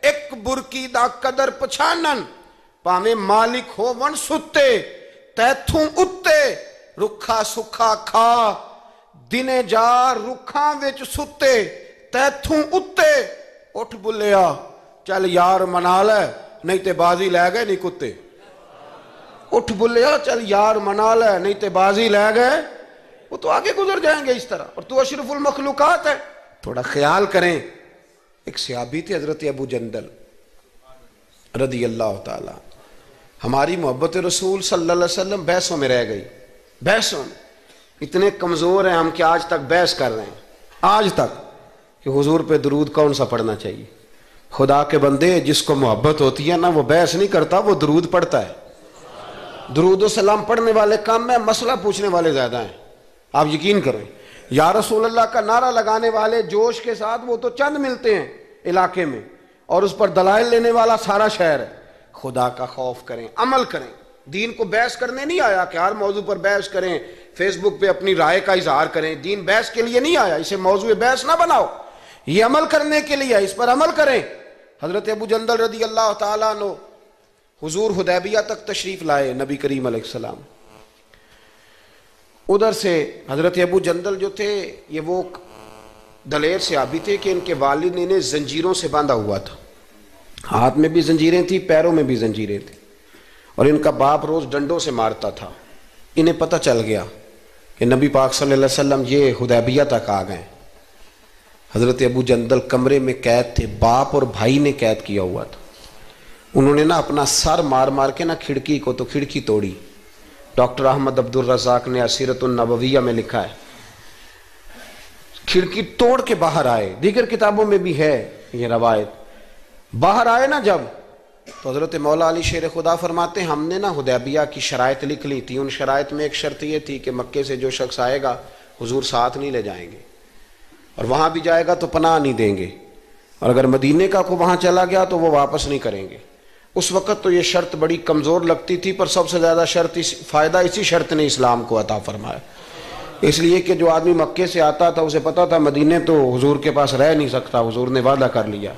ایک برکی دا قدر پچھانن، پاویں مالک ہو ون ستے، تیتھوں اتے رکھا سکھا کھا دنے جا رکھاں وچ ستے، تیتھوں اتے اٹھ بلیا چل یار منا لے نہیں تے بازی لے گئے نہیں کتے، اٹھ بلیا چل یار منا لے نہیں تے بازی لے گئے، وہ تو آگے گزر جائیں گے اس طرح، اور تو اشرف المخلوقات ہے۔ تھوڑا خیال کریں، ایک صحابی تھے حضرت ابو جندل رضی اللہ تعالی، ہماری محبت رسول صلی اللہ علیہ وسلم بحثوں میں رہ گئی، بحثوں میں اتنے کمزور ہیں ہم کہ آج تک بحث کر رہے ہیں، آج تک کہ حضور پہ درود کون سا پڑھنا چاہیے۔ خدا کے بندے جس کو محبت ہوتی ہے نا وہ بحث نہیں کرتا، وہ درود پڑھتا ہے۔ درود و سلام پڑھنے والے کم میں، مسئلہ پوچھنے والے زیادہ ہیں، آپ یقین کریں۔ یا رسول اللہ کا نعرہ لگانے والے جوش کے ساتھ وہ تو چند ملتے ہیں علاقے میں، اور اس پر دلائل لینے والا سارا شہر ہے۔ خدا کا خوف کریں، عمل کریں، دین کو بحث کرنے نہیں آیا کہ ہر موضوع پر بحث کریں، فیس بک پہ اپنی رائے کا اظہار کریں، دین بحث کے لیے نہیں آیا، اسے موضوع بحث نہ بناؤ، یہ عمل کرنے کے لیے، اس پر عمل کریں۔ حضرت ابو جندل رضی اللہ تعالیٰ عنہ حضور حدیبیہ تک تشریف لائے نبی کریم علیہ السلام، ادھر سے حضرت ابو جندل جو تھے یہ وہ دلیر صحابی تھے کہ ان کے والد نے انہیں زنجیروں سے باندھا ہوا تھا، ہاتھ میں بھی زنجیریں تھیں، پیروں میں بھی زنجیریں تھیں، اور ان کا باپ روز ڈنڈوں سے مارتا تھا۔ انہیں پتہ چل گیا کہ نبی پاک صلی اللہ علیہ وسلم یہ حدیبیہ تک آ گئے۔ حضرت ابو جندل کمرے میں قید تھے، باپ اور بھائی نے قید کیا ہوا تھا، انہوں نے نا اپنا سر مار مار کے نا کھڑکی کو تو کھڑکی توڑی۔ ڈاکٹر احمد عبد الرزاق نے اسیرۃ النبویہ میں لکھا ہے کھڑکی توڑ کے باہر آئے، دیگر کتابوں میں بھی ہے یہ روایت۔ باہر آئے نا جب تو حضرت مولا علی شیر خدا فرماتے ہیں ہم نے نا حدیبیہ کی شرائط لکھ لی تھی، ان شرائط میں ایک شرط یہ تھی کہ مکے سے جو شخص آئے گا حضور ساتھ نہیں لے جائیں گے، اور وہاں بھی جائے گا تو پناہ نہیں دیں گے، اور اگر مدینے کا کو وہاں چلا گیا تو وہ واپس نہیں کریں گے۔ اس وقت تو یہ شرط بڑی کمزور لگتی تھی، پر سب سے زیادہ فائدہ اسی شرط نے اسلام کو عطا فرمایا، اس لیے کہ جو آدمی مکے سے آتا تھا اسے پتا تھا مدینے تو حضور کے پاس رہ نہیں سکتا، حضور نے وعدہ کر لیا،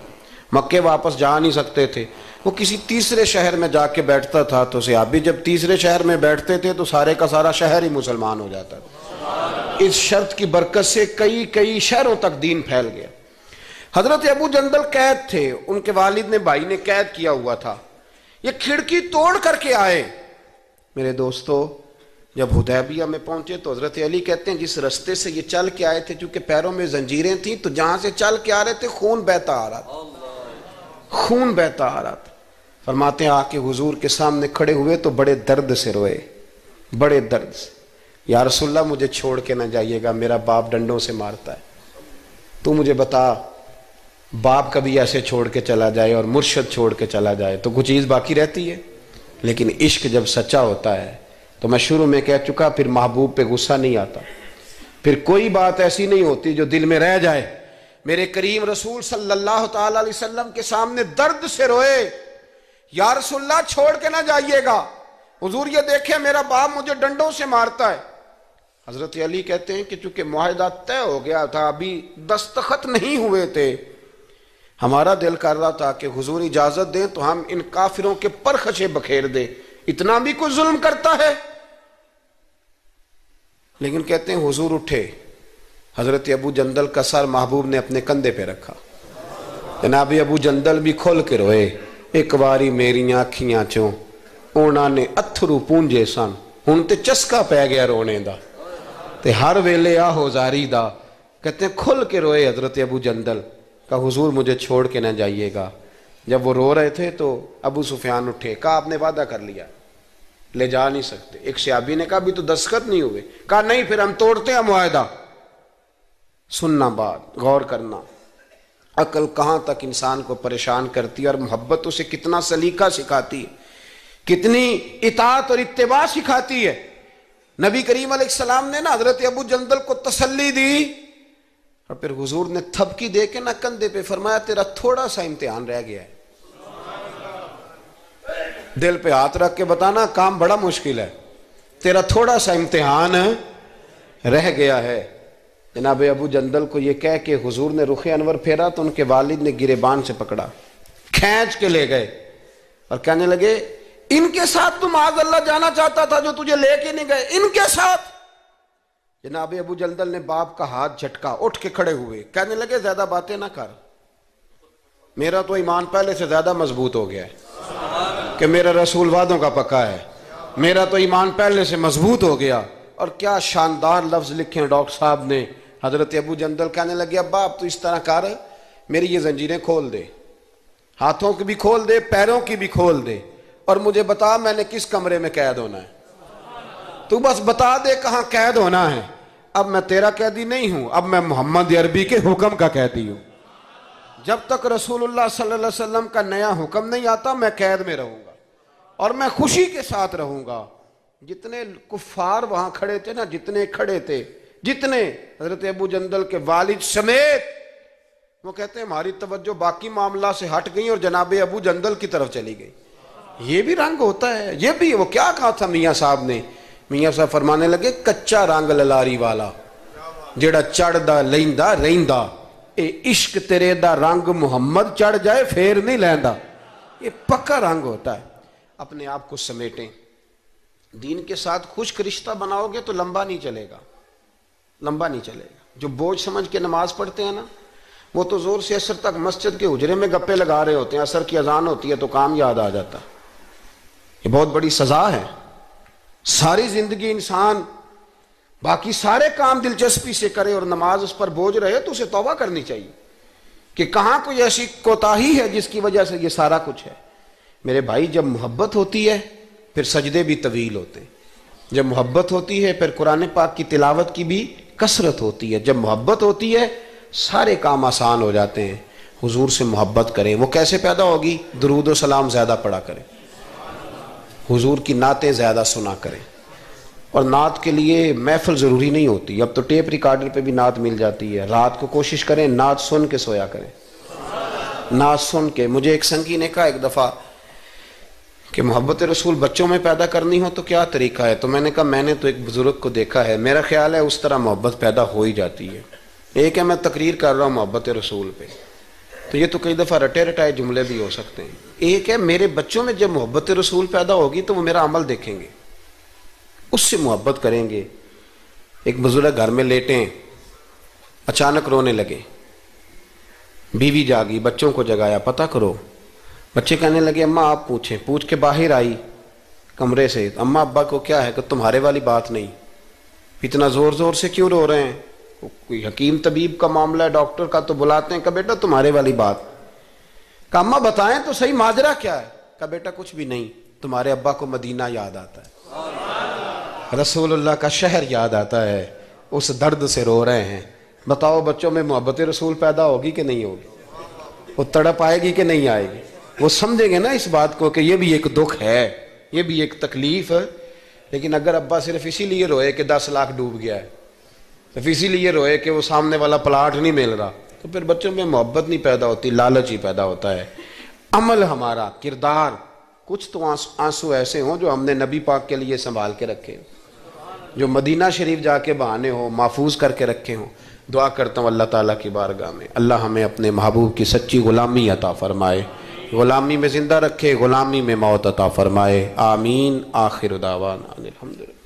مکے واپس جا نہیں سکتے تھے، وہ کسی تیسرے شہر میں جا کے بیٹھتا تھا، تو صحابی جب تیسرے شہر میں بیٹھتے تھے تو سارے کا سارا شہر ہی مسلمان ہو جاتا تھا۔ اس شرط کی برکت سے کئی شہروں تک دین پھیل گیا۔ حضرت ابو جندل قید تھے، ان کے والد نے بھائی نے قید کیا ہوا تھا، یہ کھڑکی توڑ کر کے آئے۔ میرے دوستو جب حدیبیہ میں پہنچے تو حضرت علی کہتے ہیں جس رستے سے یہ چل کے آئے تھے، چونکہ پیروں میں زنجیریں تھیں تو جہاں سے چل کے آ رہے تھے خون بہتا آ رہا تھا، خون بہتا آ رہا تھا۔ فرماتے ہیں آ کے حضور کے سامنے کھڑے ہوئے تو بڑے درد سے روئے، بڑے درد سے، یا رسول اللہ مجھے چھوڑ کے نہ جائیے گا، میرا باپ ڈنڈوں سے مارتا ہے، تو مجھے بتا باپ کبھی ایسے چھوڑ کے چلا جائے اور مرشد چھوڑ کے چلا جائے تو کچھ چیز باقی رہتی ہے، لیکن عشق جب سچا ہوتا ہے تو میں شروع میں کہہ چکا، پھر محبوب پہ غصہ نہیں آتا، پھر کوئی بات ایسی نہیں ہوتی جو دل میں رہ جائے۔ میرے کریم رسول صلی اللہ تعالی علیہ وسلم کے سامنے درد سے روئے، یا رسول اللہ چھوڑ کے نہ جائیے گا، حضور یہ دیکھیں میرا باپ مجھے ڈنڈوں سے مارتا ہے۔ حضرت علی کہتے ہیں کہ چونکہ معاہدہ طے ہو گیا تھا، ابھی دستخط نہیں ہوئے تھے، ہمارا دل کر رہا تھا کہ حضور اجازت دیں تو ہم ان کافروں کے پرخچے بکھیر دیں، اتنا بھی کوئی ظلم کرتا ہے؟ لیکن کہتے ہیں حضور اٹھے، حضرت ابو جندل کا سر محبوب نے اپنے کندھے پہ رکھا، جناب ابو جندل بھی کھل کے روئے، ایک باری میریاں اکھیاں چوں انہاں نے اتھرو پونجے سن، ہن تے چسکا پہ گیا رونے دا تے ہر ویلے آہو زاری دا۔ کہتے ہیں کھل کے روئے حضرت ابو جندل، کہا حضور مجھے چھوڑ کے نہ جائیے گا۔ جب وہ رو رہے تھے تو ابو سفیان اٹھے، کہا آپ نے وعدہ کر لیا، لے جا نہیں سکتے۔ ایک صحابی نے کہا بھی تو دستخط نہیں ہوئے، کہا نہیں پھر ہم توڑتے ہیں معاہدہ۔ سننا بات، غور کرنا، عقل کہاں تک انسان کو پریشان کرتی ہے اور محبت اسے کتنا سلیقہ سکھاتی ہے، کتنی اطاعت اور اتباع سکھاتی ہے۔ نبی کریم علیہ السلام نے نا حضرت ابو جندل کو تسلی دی، اور پھر حضور نے تھپکی دے کے نہ کندھے پہ فرمایا تیرا تھوڑا سا امتحان رہ گیا ہے۔ دل پہ ہاتھ رکھ کے بتانا کام بڑا مشکل ہے، تیرا تھوڑا سا امتحان رہ گیا ہے۔ جناب ابو جندل کو یہ کہہ کے حضور نے رخ انور پھیرا تو ان کے والد نے گریبان سے پکڑا، کھینچ کے لے گئے اور کہنے لگے ان کے ساتھ تم معاذ اللہ جانا چاہتا تھا جو تجھے لے کے نہیں گئے، ان کے ساتھ۔ جناب ابو جندل نے باپ کا ہاتھ جھٹکا، اٹھ کے کھڑے ہوئے، کہنے لگے زیادہ باتیں نہ کر، میرا تو ایمان پہلے سے زیادہ مضبوط ہو گیا ہے کہ میرا رسول وعدوں کا پکا ہے، میرا تو ایمان پہلے سے مضبوط ہو گیا۔ اور کیا شاندار لفظ لکھے ہیں ڈاکٹر صاحب نے۔ حضرت ابو جندل کہنے لگے ابا اب تو اس طرح کر، میری یہ زنجیریں کھول دے، ہاتھوں کی بھی کھول دے، پیروں کی بھی کھول دے، اور مجھے بتا میں نے کس کمرے میں قید ہونا ہے، تو بس بتا دے کہاں قید ہونا ہے۔ اب میں تیرا قیدی نہیں ہوں، اب میں محمد عربی کے حکم کا قیدی ہوں۔ جب تک رسول اللہ صلی اللہ علیہ وسلم کا نیا حکم نہیں آتا میں قید میں رہوں گا، اور میں خوشی کے ساتھ رہوں گا۔ جتنے کفار وہاں کھڑے تھے نا، جتنے کھڑے تھے، جتنے حضرت ابو جندل کے والد سمیت، وہ کہتے ہیں ہماری توجہ باقی معاملات سے ہٹ گئی اور جناب ابو جندل کی طرف چلی گئی۔ یہ بھی رنگ ہوتا ہے، یہ بھی۔ وہ کیا کہا تھا میاں صاحب نے؟ میاں صاحب فرمانے لگے کچا رنگ للاری والا جیڑا چڑھ دا لیندا رہندا، اے عشق تیرے دا رنگ محمد چڑھ جائے پھر نہیں لیندا۔ یہ پکا رنگ ہوتا ہے۔ اپنے آپ کو سمیٹیں، دین کے ساتھ خشک رشتہ بناؤ گے تو لمبا نہیں چلے گا، لمبا نہیں چلے گا۔ جو بوجھ سمجھ کے نماز پڑھتے ہیں نا، وہ تو زور سے عصر تک مسجد کے حجرے میں گپے لگا رہے ہوتے ہیں، عصر کی اذان ہوتی ہے تو کام یاد آ جاتا۔ یہ بہت بڑی سزا ہے۔ ساری زندگی انسان باقی سارے کام دلچسپی سے کرے اور نماز اس پر بوجھ رہے تو اسے توبہ کرنی چاہیے کہ کہاں کوئی ایسی کوتاہی ہے جس کی وجہ سے یہ سارا کچھ ہے۔ میرے بھائی جب محبت ہوتی ہے پھر سجدے بھی طویل ہوتے ہیں، جب محبت ہوتی ہے پھر قرآن پاک کی تلاوت کی بھی کثرت ہوتی ہے، جب محبت ہوتی ہے سارے کام آسان ہو جاتے ہیں۔ حضور سے محبت کریں، وہ کیسے پیدا ہوگی؟ درود و سلام زیادہ پڑھا کریں، حضور کی نعتیں زیادہ سنا کریں۔ اور نعت کے لیے محفل ضروری نہیں ہوتی، اب تو ٹیپ ریکارڈر پہ بھی نعت مل جاتی ہے۔ رات کو کوشش کریں نعت سن کے سویا کریں، نعت سن کے۔ مجھے ایک سنگی نے کہا ایک دفعہ کہ محبت رسول بچوں میں پیدا کرنی ہو تو کیا طریقہ ہے؟ تو میں نے کہا میں نے تو ایک بزرگ کو دیکھا ہے، میرا خیال ہے اس طرح محبت پیدا ہو ہی جاتی ہے۔ ایک ہے میں تقریر کر رہا ہوں محبت رسول پہ، تو یہ تو کئی دفعہ رٹے رٹائے جملے بھی ہو سکتے ہیں۔ ایک ہے میرے بچوں میں جب محبت رسول پیدا ہوگی تو وہ میرا عمل دیکھیں گے، اس سے محبت کریں گے۔ ایک بزرگ گھر میں لیٹیں، اچانک رونے لگے، بیوی جاگی، بچوں کو جگایا، پتہ کرو۔ بچے کہنے لگے اماں آپ پوچھیں۔ پوچھ کے باہر آئی کمرے سے، اماں ابا کو کیا ہے؟ کہ تمہارے والی بات نہیں، اتنا زور زور سے کیوں رو رہے ہیں؟ کوئی حکیم طبیب کا معاملہ ہے، ڈاکٹر کا تو بلاتے ہیں۔ کہ بیٹا تمہارے والی بات۔ کہ اماں بتائیں تو صحیح ماجرا کیا ہے؟ کہ بیٹا کچھ بھی نہیں، تمہارے ابا کو مدینہ یاد آتا ہے، رسول اللہ کا شہر یاد آتا ہے، اس درد سے رو رہے ہیں۔ بتاؤ بچوں میں محبت رسول پیدا ہوگی کہ نہیں ہوگی؟ وہ تڑپ آئے گی کہ نہیں آئے گی؟ وہ سمجھیں گے نا اس بات کو کہ یہ بھی ایک دکھ ہے، یہ بھی ایک تکلیف ہے۔ لیکن اگر ابا صرف اسی لیے روئے کہ 10 لاکھ ڈوب گیا ہے، صرف اسی لیے روئے کہ وہ سامنے والا پلاٹ نہیں مل رہا، تو پھر بچوں میں محبت نہیں پیدا ہوتی، لالچ ہی پیدا ہوتا ہے۔ عمل ہمارا، کردار، کچھ تو آنسو ایسے ہوں جو ہم نے نبی پاک کے لیے سنبھال کے رکھے، جو مدینہ شریف جا کے بہانے ہو محفوظ کر کے رکھے ہوں، دعا کرتا ہوں اللہ تعالیٰ کی بارگاہ میں اللہ ہمیں اپنے محبوب کی سچی غلامی عطا فرمائے، غلامی میں زندہ رکھے، غلامی میں موت عطا فرمائے، آمین۔ آخر دعوانا الحمدللہ۔